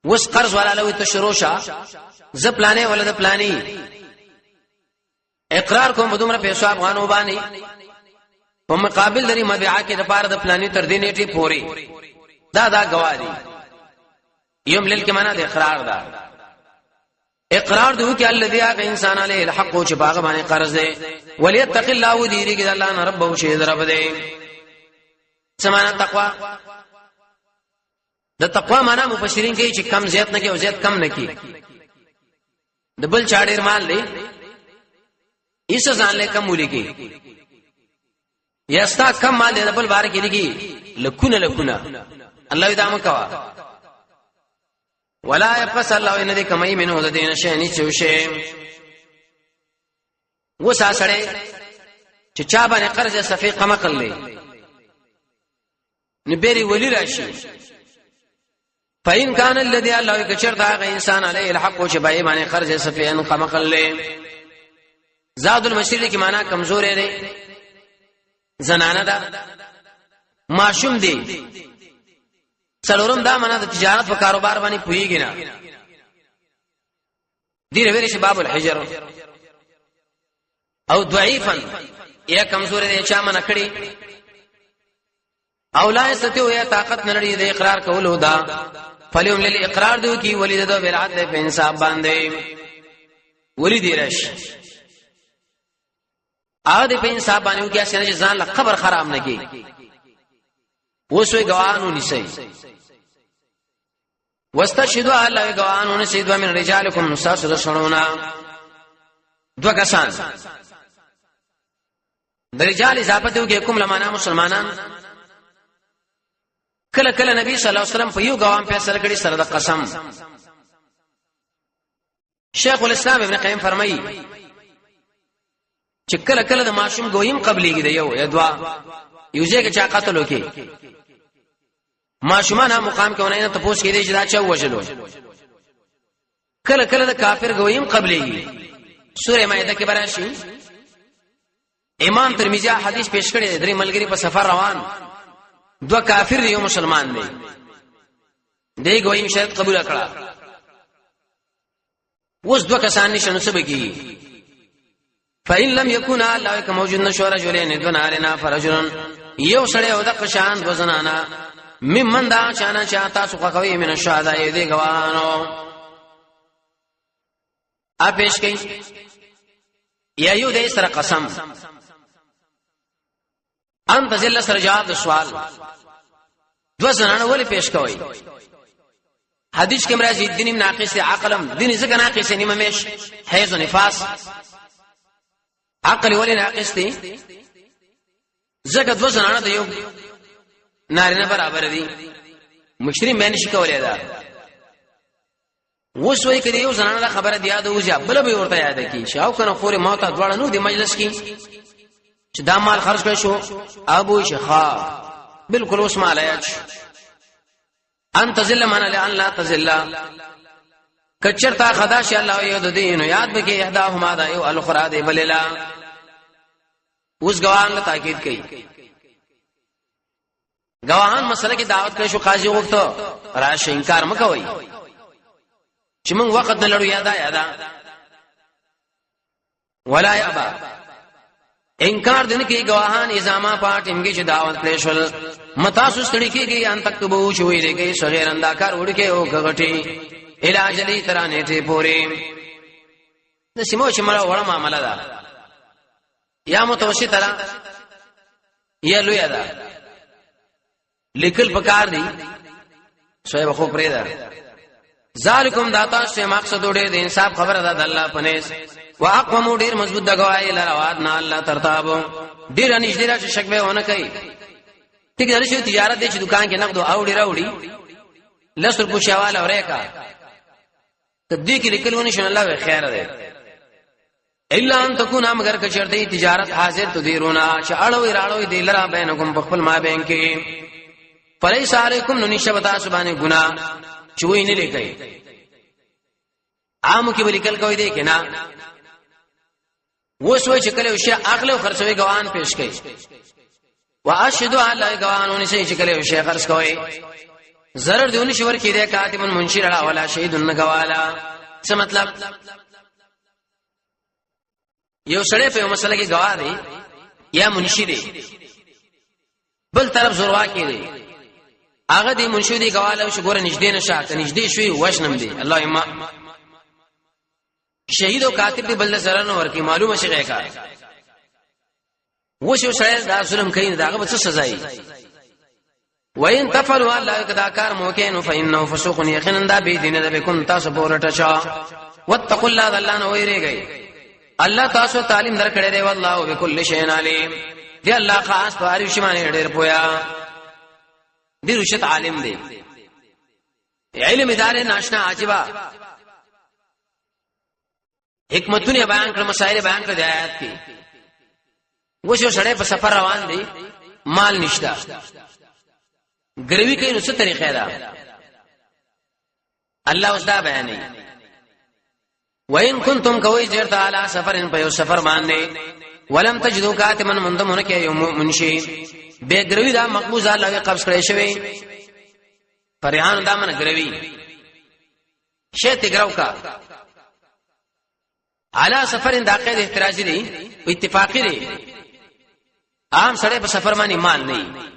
وس قرض والا لوي تشروشا ز پلانې ولدا پلانې اقرار کوم دومره پیسو افغانو باندې په مقابل لري مبيعه کې د پاره د پلانې تر دې نیټه پوري دا گواهی یم لیل کې معنا د اقرار دا اقرار دو کې الذي هغه انسان علیه الحق او چې باغ باندې قرض دی وليتق الله وديري کې الله نه رب او شي رب دی سمانه تقوا د تقوا معنا مفسرین کوي چې کم زیات نه کوي او زیات کم نه کوي د بل چا ډیر مال دی ایس ځان له کم ولګي یا ستا کم مال دی د بل بار کې لګي لکونه الله دې امکوا ولا يقص الله ان دې کمای منه د دین شي نه چوشه وسا سړی چې چا باندې قرض صفیقه مقلې نبيري ولي راشي فإن كان الذي الله يكشر دا انسان عليه الحق چې بای باندې قرض صفیقه مقلې زاد المشرق کی معنا کمزور دی زنانه دا معشوم دی څلورم دا معنا د تجارت په کاروبار باندې پويږي نه دی رویل شي باب الحجر او ضعیفا یا کمزور دی چا معنا کړي او لا استطيع یا طاقت نه لري د اقرار کولو دا فلیوم للاقرار دو کی ولید دو بالعدل په انصاف باندې ولید رش ا دې په انصاف باندې وکیا چې ځان له خبر خراب نه کی وسوي غوانو نشي واستشهدوا الله غوانو نشي دو من رجالکم ساسو رسولنا دو کسان د رجال اضافه ته کوم لمانه مسلمانان کله کله نبی صلی الله علیه وسلم په یو غوام فیصله کړي سره د قسم شیخ الاسلام ابن قیم فرمایي چې کله کله د معصوم ګویم قبليږي دی یو یا دوا یوځه کې چا قتل وکي معصومانه مقام کې ونه ته پوښ کېږي چې دا چا وژلو کله کله د کافر ګویم قبليږي سوره مائده کې براشي امام ترمذی حدیث پیش کړي درې ملګری په سفر روان دو کافر دی یو مسلمان دی دی ګویم شرط قبول کړه وس دو کسان نشنو سبکی فإن لم يكن الله كموجود نشو رجلين دون علينا فرجل یو سړی او د قشان وزنانا ممن دا چانا چاته سو کوي من الشهداء دې غوانو ا پېښ کئ یا یو دې سره قسم ان تزل سره جواب د سوال دو زنانه ولې پېښ کوي حدیث کې مرضی دین ناقص عقلم دین څنګه ناقص نیمه مش حیض و نفاس عقل ولې ناقص دي زکه دو زنانه د یو نارینه برابر دي مشری مې نشي کولای دا وسوي کړي یو زنانه خبره دی یاد وځه بل به ورته یاد کی شاو کنه خوري موت دواړه نو د مجلس کې چې دا مال خرج کړ شو ابو شيخا بالکل اوس مال آیات ان تزل من لان لا تزل کچرتا خدا شي الله یو د دین یاد به کې احداهما دا یو الاخرى دی بللا اوس ګوان له تاکید کوي گواهان مسله کې دعوت کړی شو قاضي وغوښته راشه انکار مکوئ چې موږ وخت نه لړو یادا ولا یابا انکار دین کې گواهان ازما پاتمږي چې دعوت کړی شول متاسو ستړي کېږي ان تکبو شوې لري صغیر انداکار وړکه او غټي علاج لري ترانه ته پوري د سیمو چې مړه وړه معاملې ده یا متوسط را یا لوی ده لیکل پکار دی شوی خو پرې ده ذالکم داتا سے مقصد وړي د انصاف خبره ده د الله پنيس واقوم ډیر مضبوط د گواہی لرواد نه الله ترتاب ډیر انشدي را شک به ونه کوي ټیک ده چې تجارت دي چې دکان کې نقد او ډیر راوړي لسر پوښاواله اورې کا تدې کې لیکلونه شنه الله خیر ده الا ان تكون مگر کچرته تجارت حاضر تدیرونا چې اړوي راړوي دی لرا بینکم بخل ما بین کې فلیس علیکم نشبتا سبحانه گناہ چوي نه لیکي عام کې ولیکل کوي دی کنه وسوي چې کله شي عقل او خرڅوي ګوان پیش کوي واشهد علی ګوانونه چې کله شي خرڅ کوي zarar دیونه شور کې دی کاتبن منشر علی ولا شهیدن گوالا څه مطلب یو سړی په مسله کې گواه دی یا منشي دی بل طرف زوروا کې دی هغه دی منشي دی گواه له شو ګور نږدې نشه ته نږدې شوی وښنم دی الله ما شهید او کاتب دی بل سره نو ورکی معلومه شي کا و شو سړی دا ظلم کوي داغه به څه سزا وي وین تفعلوا الله کدا کار موکین فإنه فسوق یقینا دا به دین ده بكم تاسو پورټه چا واتقوا الله الله نو ویریږي الله تاسو تعلیم درکړې دی والله بكل شیء علیم دی الله خاص په هر شی باندې ډېر پویا دی رشد عالم دی علم ادارې ناشنا عجيبه حکمتونه بیان کړ مسائل بیان کړ د آیات کې وښو سړی په سفر روان دی مال نشتا ګروي کوي نو څه طریقې ده الله اوس دا بیانې وَإِن كُنتُمْ كَوَيْ جِرْتَ عَلَى سَفَرٍ فَيُ سَفَرْ باندې ولم تجدوا كاتبا منضمن کې یو منشي به ګروي دا مقبوض الله قبض کړی شوی فرحان دا من ګروي شته ګرو کا علا سفر داخل احتراجی دی اتفاقی دی عام سړی په سفر باندې مال نه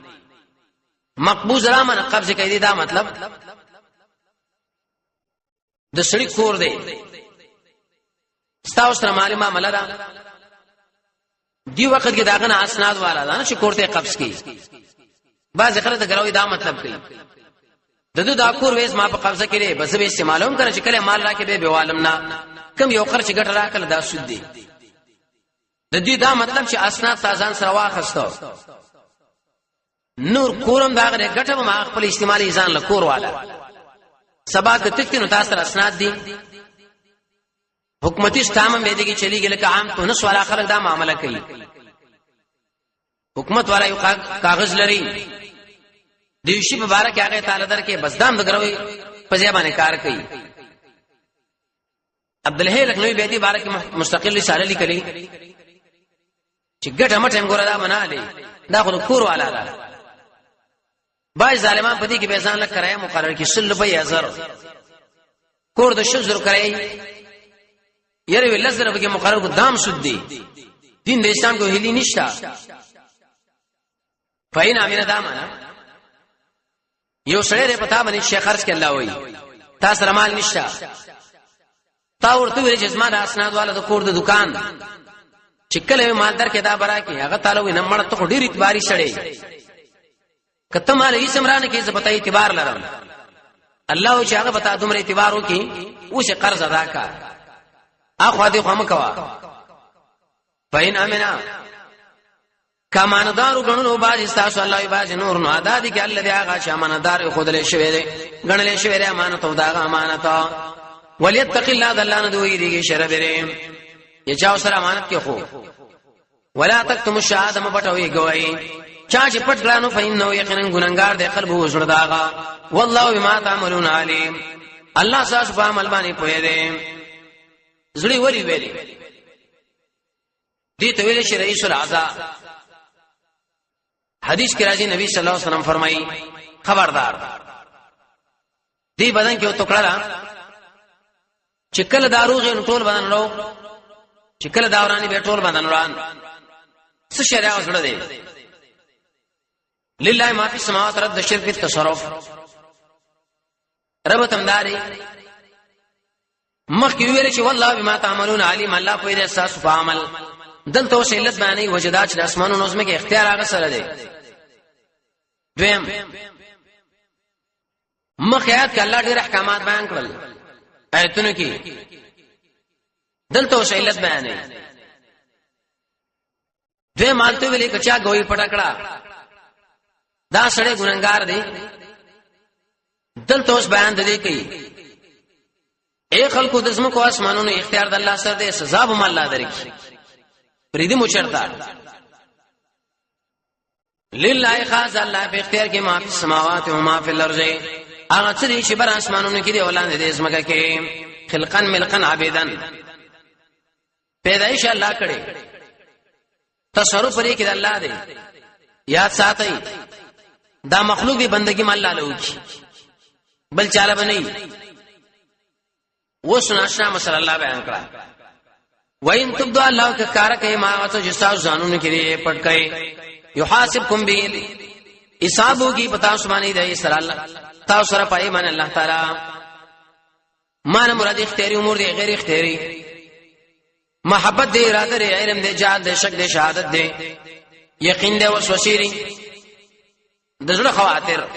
مقبوض را من قبض کوي دا مطلب د سړی کور دی ستاسو سره معلومه ملره دی وخت کې داغه نه اسناد والا دا چې کور ته قبض کی بعض خلک دا ګروي دا مطلب کوي دغه دا کور وېس ما په قبضه کړي بس به استعمالوم کړي چې کله مال راکې به عالم نه کم یو خرچ ګټ راکله دا سود دی د دې دا مطلب چې اسناد تازان سره واخستو نور کورم دا غره ګټه ما خپل استعمالي ځان له کور والا سبا د تکتینو تاسو سره اسناد دي حکومتي ستامه به دي کې چلی ګل عام تو نس والا خلک دا معاملې کوي حکومت والا یو کاغذ لري دیوشي په بارے کې هغه تعالی در کې بس دام دګروي په ځای باندې کار کوي عبد الله لکنوی به دې بارے کې مستقل رساله لیکلي چې ګټه مټه ګوره دا بنا لې دا خو کور والا ده بای ظالمان په دې کې به ځان له کرایه مقرر کې 100 روپیا زر کور د 100 کرایه یره ولزر به مقرر کو دام سود دی دین د اسلام کو هلی نشتا فین امینه دامنه یو سړی پتا باندې شیخ خرج کې الله وای تاسو رمال نشتا تا ورته ویل چې زما د اسناد والا د کور د دکان چې کله مالدار کې دا برا کې هغه تعالی وینم مړ ته ډیر اعتباري شړې کته مال یې سمرانه کې څه پتا اعتبار لرم الله چې هغه پتا دومره اعتبار وکي اوس قرض ادا کا اخو دې خو مکوا فین امنا کماندارو غنلو باز استاسو الله باز نور نو ادا دي کې الله دې هغه شاماندار خودلې شوی دی غنلې شوی دی امانت او دا امانت وليتق الله دلانه دوی دیږي شر درې یچاو سره امانت کې خو ولا تکتم الشهاده مبټوي گواہی چا چې پټ ګرانو فإنه یقینا ګناګار دی قلب وزړه داغه والله بما تعملون علیم الله تاسو په عمل باندې پوهه دی زړی وری ویلي دې ته ویل شي رئیس الاعضاء حدیث کې راځي نبی صلی الله علیه وسلم فرمایي خبردار دی بدن کې ټوکړه را چې کله داروغه ټول بدن ورو چې کله داورانی به ټول بدن وران څه شریعه وسړه دی لله ما فی السماوات رد شرک التصرف رب تمداري مخکې ویل چې والله بما تعملون علیم الله په دې اساس په عمل دلته اوس علت باندې وجدات چې د اسمانونو نظم کې اختیار هغه سره دی دویم مخیات کې الله ډېر احکامات بیان کړل آیتونو کې دلته اوس علت بیانې دویم مالته ویلې کچا ګوي پټکړه دا سړی ګناګار دی دلته اوس بیان دی کوي اے خلقو د زمکو اسمانونو اختیار د الله سره دی سزا به الله درکړي پریدي مچرتا لله خاص الله په اختیار کې ما په سماوات او ما په الارض هغه څه چې بر اسمانونو کې دی ولان دي زمکه کې خلقن ملقن عبیدن پیدایش الله کړي تصرف لري کې د الله دی یاد ساتي دا مخلوق دی بندگی مال الله لوي بل چاله بنئ و سناشنا مسل الله بیان کړه وین تبدو الله که کار کوي ما واسو جسا زانونو کې پټ کوي یحاسبکم به حسابو کی پتا سبحانه دی سره الله تاسو سره پای مان الله تعالی مان مراد اختیاری امور دی غیر اختیاری محبت دی اراده دی علم دی جهاد دی شک دی شهادت دی یقین دی وسوسه دی د زړه خواطر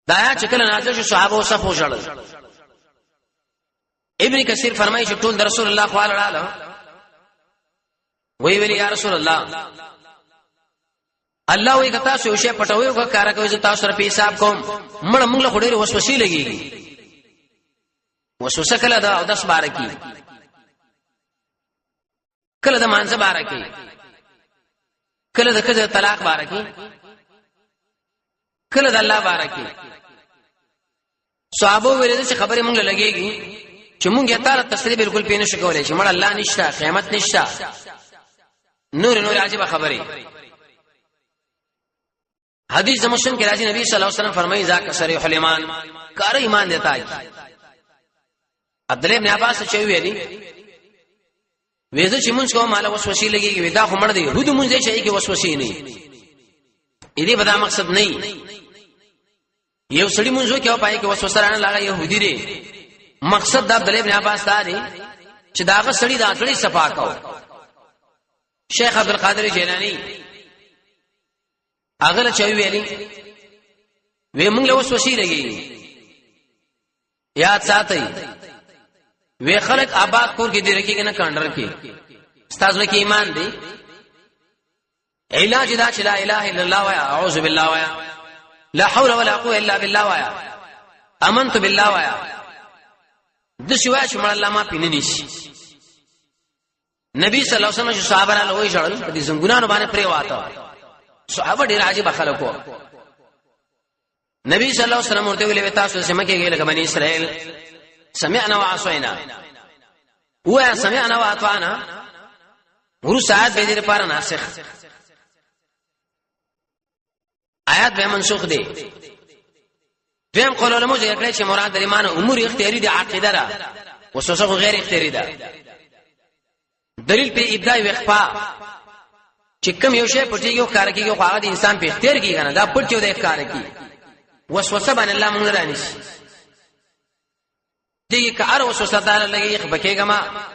دایا چکل نازل شو صحابه او صف وشړل ابن کثیر فرمایي چې ټول رسول الله صلی الله علیه وی ویلی یا رسول الله الله وی کتا سو شی پټوي او کار کوي چې تاسو سره په حساب کوم مړ موږ له خډېر وسوسه لګيږي وسوسه کله دا 10 12 کی کله د مانځه 12 کی کله د کله طلاق 12 کی کله د الله 12 کی صحابه ویل چې خبره مونږ لګيږي چې مونږ یې تعالی تصریح بالکل پینې شو کولای چې مړ الله نشته قیامت نشته نور عجیب خبره حدیث مسلم کې راځي نبی صلی الله علیه وسلم فرمایي ذاک صریح الایمان کار ایمان دیتا ہے عبد الله ابن عباس چې ویلي وېزه چې مونږ کوم مال وسوسه لګيږي ودا خو مړ دی هود مونږ یې شي کې وسوسه نه دې بدا مقصد نه یو سړی مونږ کې او پای کې وسوسه رانه لاګه يهودي دی مقصد د عبد الله ابن عباس دا دی چې داغه سړی دا سړی صفا کاو شیخ عبد القادر جیلانی اغله چوي ویلي وې مونږ له وسوسه لګيږي یاد ساتئ وی خلق آباد کور کې دی رکی نه کاندر کې استاد کې ایمان دی علاج دا چې لا اله الا الله وایا اعوذ بالله وایا لا حول ولا قوه الا بالله وایا امنت بالله وایا د شوا چې مړ الله ما پینې نشي نبی صلی الله علیه وسلم صحابه له وې جوړل په دې څنګهونو باندې پرې واته صحابه ډیر عجیب خلکو نبی صلی الله علیه وسلم ورته ویل تاسو سم کې ګل بنی اسرائیل سمعنا وعصينا و سمعنا واطعنا ورو ساعت به دې لپاره ناسخ آیات به منسوخ دي دیم قول علماء ذکر کړي چې مراد د ایمان امور اختیاري دي عقیده را وسوسه غیر اختیاري ده دلیل په ابداع او اخفاء چې کوم یو شی پټیږي او کار کوي خو هغه د انسان په اختیار کې کنه دا پټ یو د کار کوي وسوسه باندې الله مونږ رانیش دغه کار وسوسه دار لګي بکیګه ما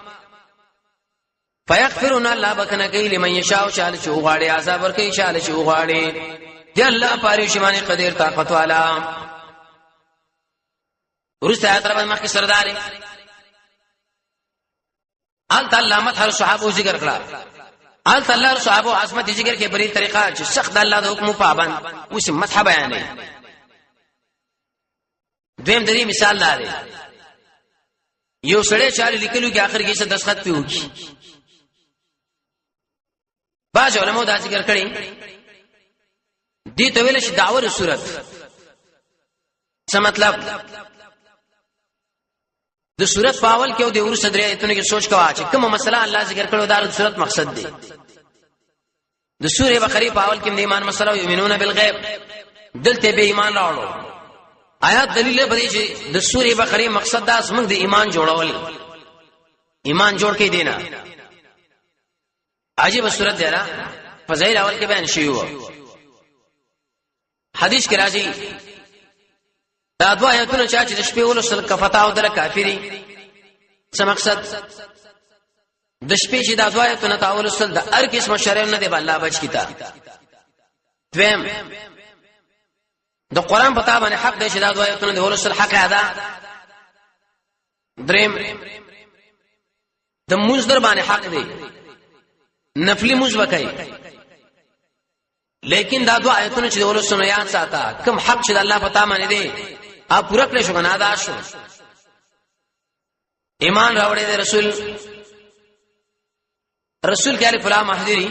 فیغفرنا الله بکنه کوي لمن یشاء شال چې وغاړي عذاب ور کوي شال چې وغاړي دی الله پاره شمانه قدیر طاقت والا ورسته آیات رب مخکې سرداري ان تعالی مدح صحابه ذکر کړه ان تعالی صحابه عظمت ذکر کې بری طریقه چې سخت الله د حکم پابند اوس مدح بیانې دیم دری مثال لري یو سړی چاله لیکلو کې اخر کې څه دسخط پیو کی باج علماء دا ذکر کړي دي ته ویل شي داور صورت څه مطلب د صورت پاول کې او د ور صدرې ایتونه کې سوچ کوا چې کومه مسله الله ذکر کړو دا د صورت مقصد دی د سوره بقره په اول کې د ایمان مسله یؤمنون بالغیب دلته به ایمان راوړو آیات دلیل به چې د سوره بقره مقصد دا اسمن د ایمان جوړول ایمان جوړ کې دینا عجیب صورت دی را فضائل اول کې بیان شوی و حدیث کې راځي دا دوا آیاتونه چې د شپې ولسل کفتا او در کافری څه مقصد د شپې چې دا دوا آیاتونه تاول وسل د هر قسم شرع نه دی الله بچ کیتا دویم د قران په تابانه حق دی چې دا دوا آیاتونه د ولسل حق ادا دریم د موږ در باندې حق دی نفلی موږ وکای لیکن دا دوا آیاتونه چې د ولسل یاد ساته کوم حق چې د الله په تابانه دی اپ پورا کړی شو غنا ادا شو ایمان راوړې د رسول کې الف لام محذری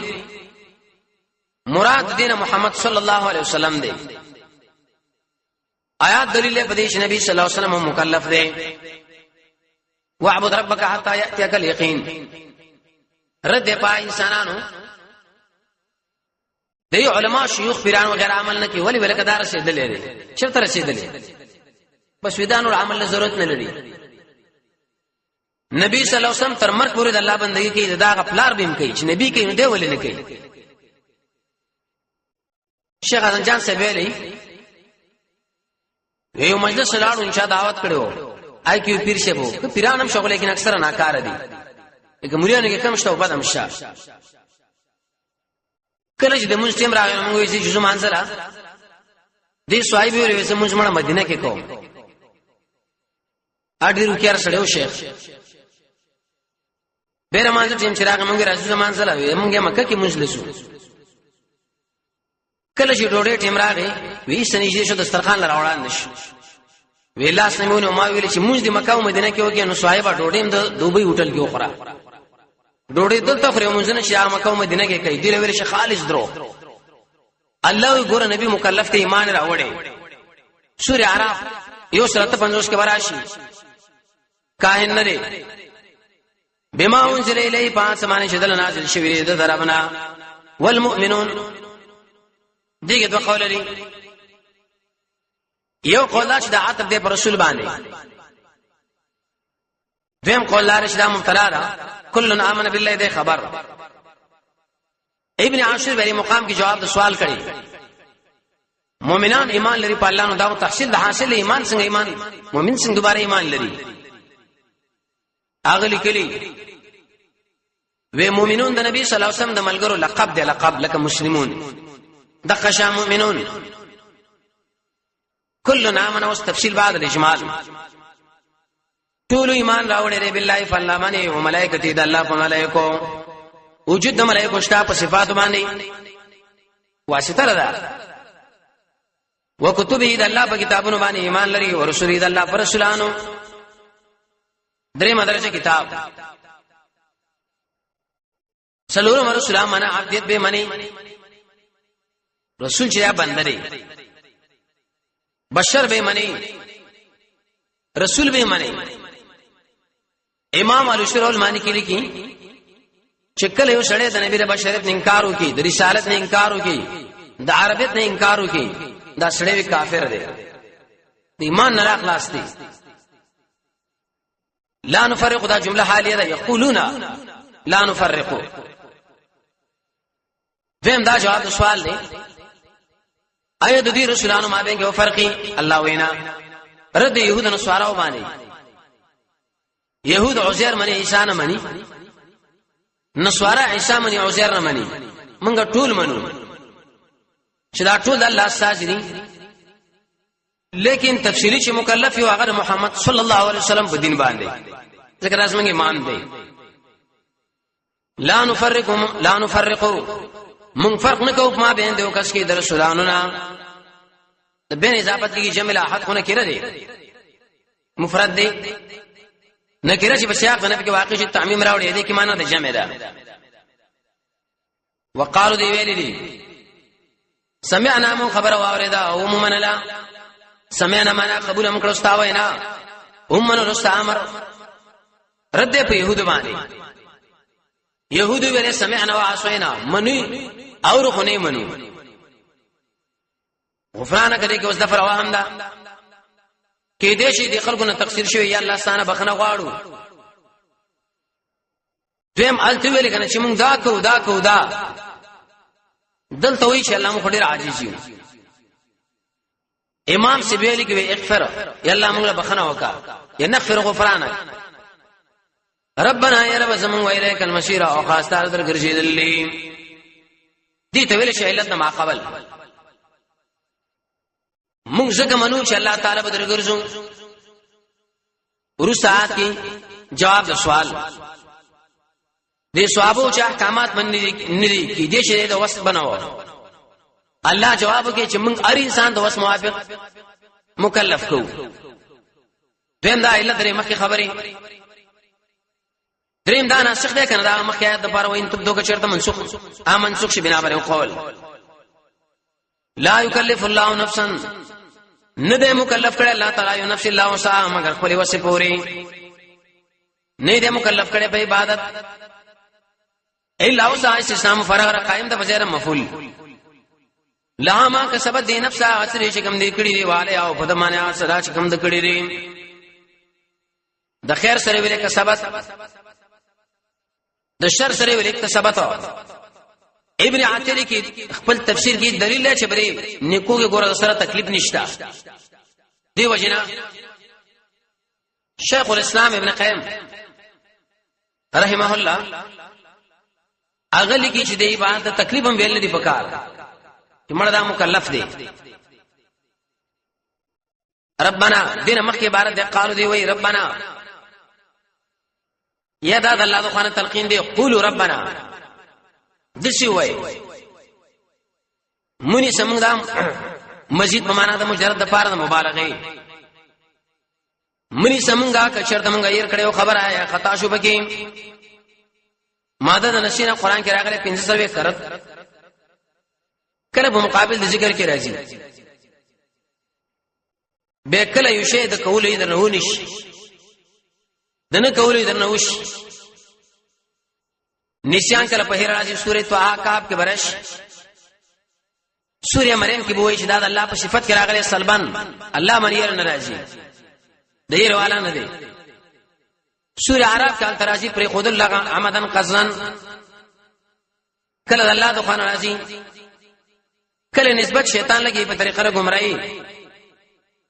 مراد دین محمد صلی الله علیه وسلم دی آیات دلیل په دې چې نبی صلی الله علیه وسلم مکلف دی واعبد ربک حتا یاتیک الیقین رد پای انسانانو دی علما شيوخ پیران وغیرہ عمل نه کوي ولی ولکدار رسیدلې دي چرته رسیدلې بس ودان او عمل له ضرورت نه لري نبی صلی الله علیه وسلم تر مرګ پورې د الله بندگی کوي دا غفلار بیم کوي چې نبی کوي نو دی ولې نه کوي شیخ حسن جان سے ویلي یو مجلس لاړو انشاء دعوت کړو آی کیو پیر شه وو پیرانم شغل لیکن اکثر ناکار دي یک مریانو کې کم شته بدم شه کله چې د مونږ ټیم راغی موږ یې جزو منځره دې صاحب ویل چې موږ مدینه کې کوم اډیرو کېر سړیو شیخ بیره مانځ ټیم چې راغی موږ راځو منځله موږ مکه کې مجلسو کله چې ډوډۍ ټیم راغی وی سنجدي شو دسترخوان لراوړان نشو ویلا سمونه ما ویل چې موږ د مکه او مدینه کې وګیا نو صاحب ډوډۍ د دوبۍ هوټل کې وخوره ډوډۍ دلته خوري موږ نه چې مکه او مدینه کې کوي دی ویل چې خالص درو الله ګور نبی مکلف ته ایمان راوړي سوره اعراف یو 750 کې وراشي کاهن نه بما انزل الی پاس معنی شدل نازل شوی د دربنا والمؤمنون دغه دوه قول لري یو قول چې د عتب د رسول باندې دیم قول لري چې د مبتلا را کل امن بالله د خبر ابن عاشر بری مقام کی جواب د سوال کړي مؤمنان ایمان لري په الله نو دا تحصیل د حاصل ایمان څنګه ایمان مؤمن څنګه دوباره ایمان لري اغلی کلی و مؤمنون د نبی صلی الله علیه وسلم د ملګرو لقب دی لقب لکه مسلمون د قشا مؤمنون كلنا امن او تفصیل بعد الاجمال ټول ایمان راوړي ری بالله فالله باندې او ملائکه د الله په ملائکو وجود د ملائکه شته په صفات باندې واسطه ده وکتبه د الله په کتابونو باندې ایمان لري او رسول د الله پر رسولانو درې مدرسه کتاب سلورم رسول معنا عبدیت به معنی رسول چې بندري بشر به معنی رسول به معنی امام الشرع المالکی لیکي چې کله یو سړی د نبی د بشریت نه انکار وکي د رسالت نه انکار وکي د عربیت نه انکار وکي دا سړی کافر دی د ایمان نه اخلاص دی لا نفرق دا جمله حالیه ده یقولون لا نفرق دیم دا جواب سوال دی ايه د دې رسولانو ما بین کې فرقي الله وینا رد يهود نو سوارو باندې يهود عزير منی عيسى نه منی نسوارا عيسى منی عزير نه منی منګه ټول منو چې دا ټول الله ساجدي لیکن تفصیلی چې مکلف یو هغه محمد صلی الله علیه وسلم په دین باندې ذکر اسمنګ ایمان دی لا نفرقو من فرق نکو ما بین دیو کس کی در رسولانو نا بین اضافت کی جمع لاحت خونه کړه دی مفرد دی نکره چې په سیاق نه کې واقع شي تعمیم راوړي دی کی معنا د جمع ده وقالو دی ویلی دی سمعنا من خبر واوردا او من لا سمعنا معنا قبول هم کړو يهودو ویل سمعنا وعصينا منی اور خو نه منی غفرانک دې کې اوس د فروا هم ده کې دې شي د خلکو نه تقصیر شوی یا الله ستانه بخنه غواړو دیم الته ویل کنه چې موږ دا کو دلته وی چې الله مو ډیر عاجز یو امام سبیلی کې اغفر یا الله موږ بخنه وکا یا نغفر غفرانک ربنا یا رب زمون ویلیک المصیر او خاص تعالی در ګرځیدلې دې ته ویل شي علت ما قبل موږ څنګه منو چې الله تعالی به درګرځو ورسات کی جواب د سوال دې ثوابو چې احکامات باندې کی دې شه د وس بناو الله جواب کوي چې موږ هر انسان د وس موافق مکلف کو دین دا علت لري مخکې خبري دریم دا ناسخ ده کنه دا مخکې د پاره وین تب دوه چرته منسوخ شي بنا بر قول لا یکلف الله نفسا نه ده مکلف کړه الله تعالی یو نفس الله وسع مگر خپل وسه پوری نه ده مکلف کړه په عبادت الا وسع استسلام فرغ قائم ده بغیر مفعول لا ما کسبت دی نفس اثر چې کوم دی کړي دی والے او په دمانه صدا چې کوم د کړي دی د خیر سره ویل کسبت د شر سره ویل کسبت ابن عتیری کی خپل تفسیر کی دلیل ہے چې بری نیکو کې ګوره سره تکلیف نشتا دی وجنا شیخ الاسلام ابن قیم رحمه الله اغلی کی چې دی عبادت تکلیف هم ویل دی پکار چې مړه دا مکلف دی ربنا دین مخکې عبارت دی قالو دی وی ربنا یا دا الله د خوانه تلقین دی قولوا ربنا دسی وای منی سمون دا مزید په معنا د مجرد د پاره د مبالغه منی سمونګه کچر د مونږه ير کړو خبر آیا خطا شو بکی ماده د نشینه قران کې راغلي 500 کرت کله په مقابل د ذکر کې راځي به کله یو شی د کولې د نهونیش دنه کولې د نهوش نشان کله په هر راځي سورې توه کاف کې برش سورې مریم کې بوې چې دا الله په صفت کې راغلي سلبن الله مریر ناراضي دیر والا نه دی سورې عرب کې ترازی پر خود الله عمدن قزن کله الله د خوان راځي کله نسبت شیطان لګي په طریقه گمراهي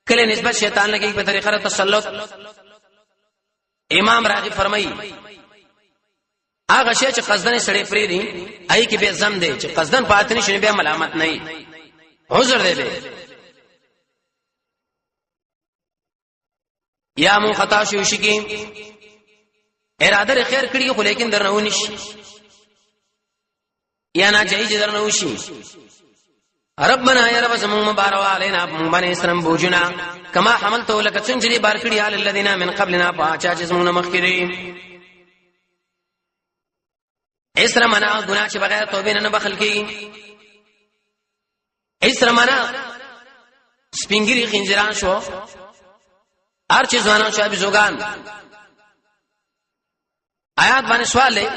کله نسبت شیطان لګي په طریقه تسلط امام راغي فرمایي هغه شی چې قصدن سړی پری دی آی کې به زم دی چې قصدن پاتنی شنه به ملامت نه وي عذر دی به یا مو خطا شو شي کې اراده خیر کړی خو لیکن درنه ونی شي یا نه جایز درنه وشي ربنا یا رب زمون مبارک علینا من اسرم بوجنا کما حملته لك څنګه بار کړی علی الذین من قبلنا پاچا چې زمون مخکری اسره منا ګناه چې بغیر توبې نه بخل کی اسره منا سپینګری خنجران شو هر چیز ځوانان شابه زوګان آیات باندې سوال لې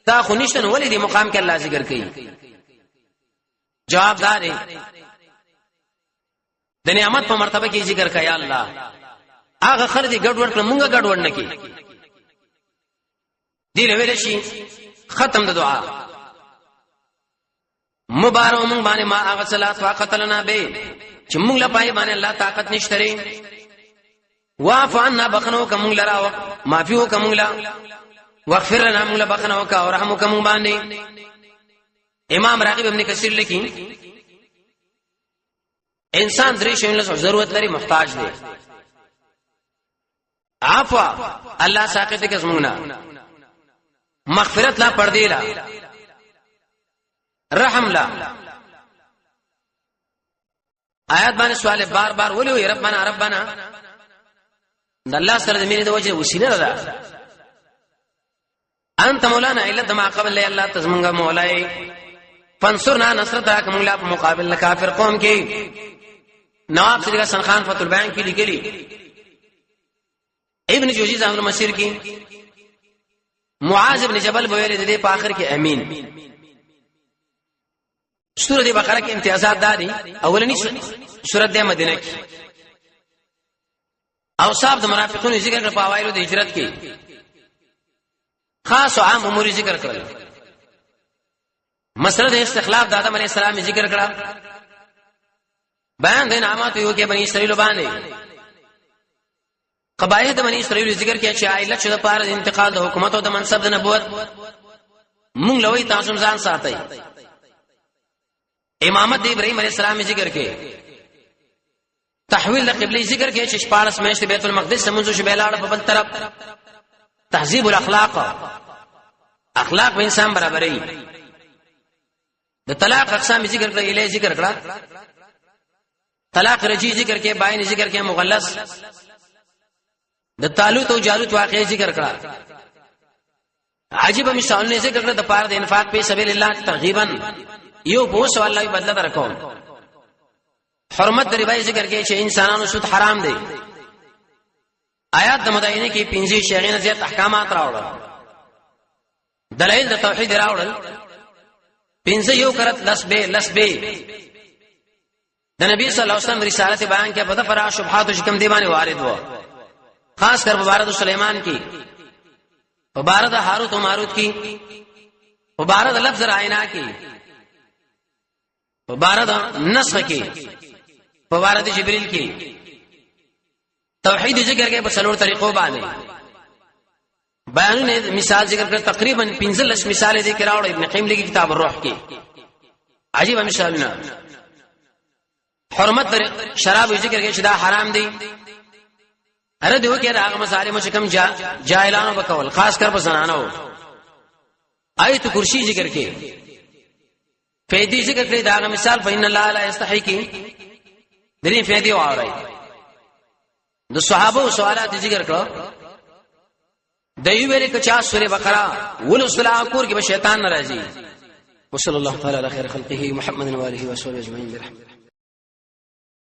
تا خو نشته نو ولې دې مقام کې الله ذکر کوي جواب دار د نعمت په مرتبه کې ذکر کوي الله هغه خر دې ګډوډ کړ مونږه ګډوډ نه کی دې لوي شي ختم د دعا مبارک مونږ باندې ما هغه صلات واقتلنا به چې مونږ لا پای باندې الله طاقت نشته واعف عنا بخنو کوم لرا معفو کوم لا واغفر لنا موږ بخنو کا او رحم کوم باندې امام راغب ابن کثیر لیکي انسان درې شیانو له ضرورت لري محتاج دی عفو الله ساقط کې زمونه مغفرت لا پردې لا رحم لا آیات باندې سوال بار بار ولي ربنا الله سره د مینې د وجه وسیله ده انت مولانا الا دما قبل الله تزمنګ مولای فانصرنا نصرتك مولا په مقابل کافر قوم کې نواب سید حسن خان فتح البیان کې لیکلي ابن جوزی زامن مسیر کې معاذ ابن جبل بویل دې په اخر کې امین. سورۃ بقره کې امتیازات دادي. اولنی سورۃ د مدینه کې اوصاف د منافقونو ذکر کړ په اوایلو د هجرت کې، خاص او عام امور ذکر کړل. مسله د استخلاف د آدم علیه السلام ذکر کړه، بیان د انعامات یو کې بنی اسرائیل باندې قبایح د بنی اسرائیل ذکر کې چې علت شوه په اړه انتقال د حکومت او د منصب د نبوت. مونږ لوي تاسو ځان ساتي. امامت د ابراهيم عليه السلام ذکر کې، تحویل د قبله ذکر کې چې 14 میاشت بیت المقدس سمونځو شبه لاړه په بل طرف. تهذیب الاخلاق، اخلاق به انسان برابرۍ. د طلاق اقسام ذکر کړه، اله ذکر کړه، طلاق رجی ذکر کې، باین ذکر کې، مغلظ. د طالوت او جالوت واقعي ذکر کړه. عجیب مثالونه ذکر کړه د پاره د انفاق په سبیل الله ترغیبا. یو په سوال الله بدله درکوم. حرمت د ربا ذکر کې چې انسانانو سود حرام دي. آیات د مدینه کې 15 شیغینه زیات احکامات راوړل. دلایل د توحید راوړل. 15 یو کرت لسبه د نبی صلی الله علیه وسلم رسالت بیان کې په دفرع شبهات او شکم دی باندې وارد و. خاص کر مبارک سليمان کی، مبارک هاروت و ماروت کی، مبارک لفظ راینا کی، مبارک نسخ کی، مبارک جبريل کی. توحید ذکر کې په څلور طریقو باندې بیانونه مثال ذکر کړ. تقریبا 15 مثال ذکر راوړ ابن قیم لګي کتاب الروح کې. عجیب مثالونه. حرمت شراب ذکر کې چې دا حرام دي. اره دیو کې راغ مظالم چې کم جاهلانو بکول، خاص کر په زنانو. آیت کرسی ذکر کې فیدی ذکر کړی. دا مثال فإن الله لا یستحی کې درې فیدی واوري. د صحابه سوالات ذکر کړو. دایو ویل کې چا سورې بقره ولسلا کور کې به شیطان ناراضي. وصلی الله تعالی علی خیر خلقه محمد و آله و صحبه اجمعین برحمته.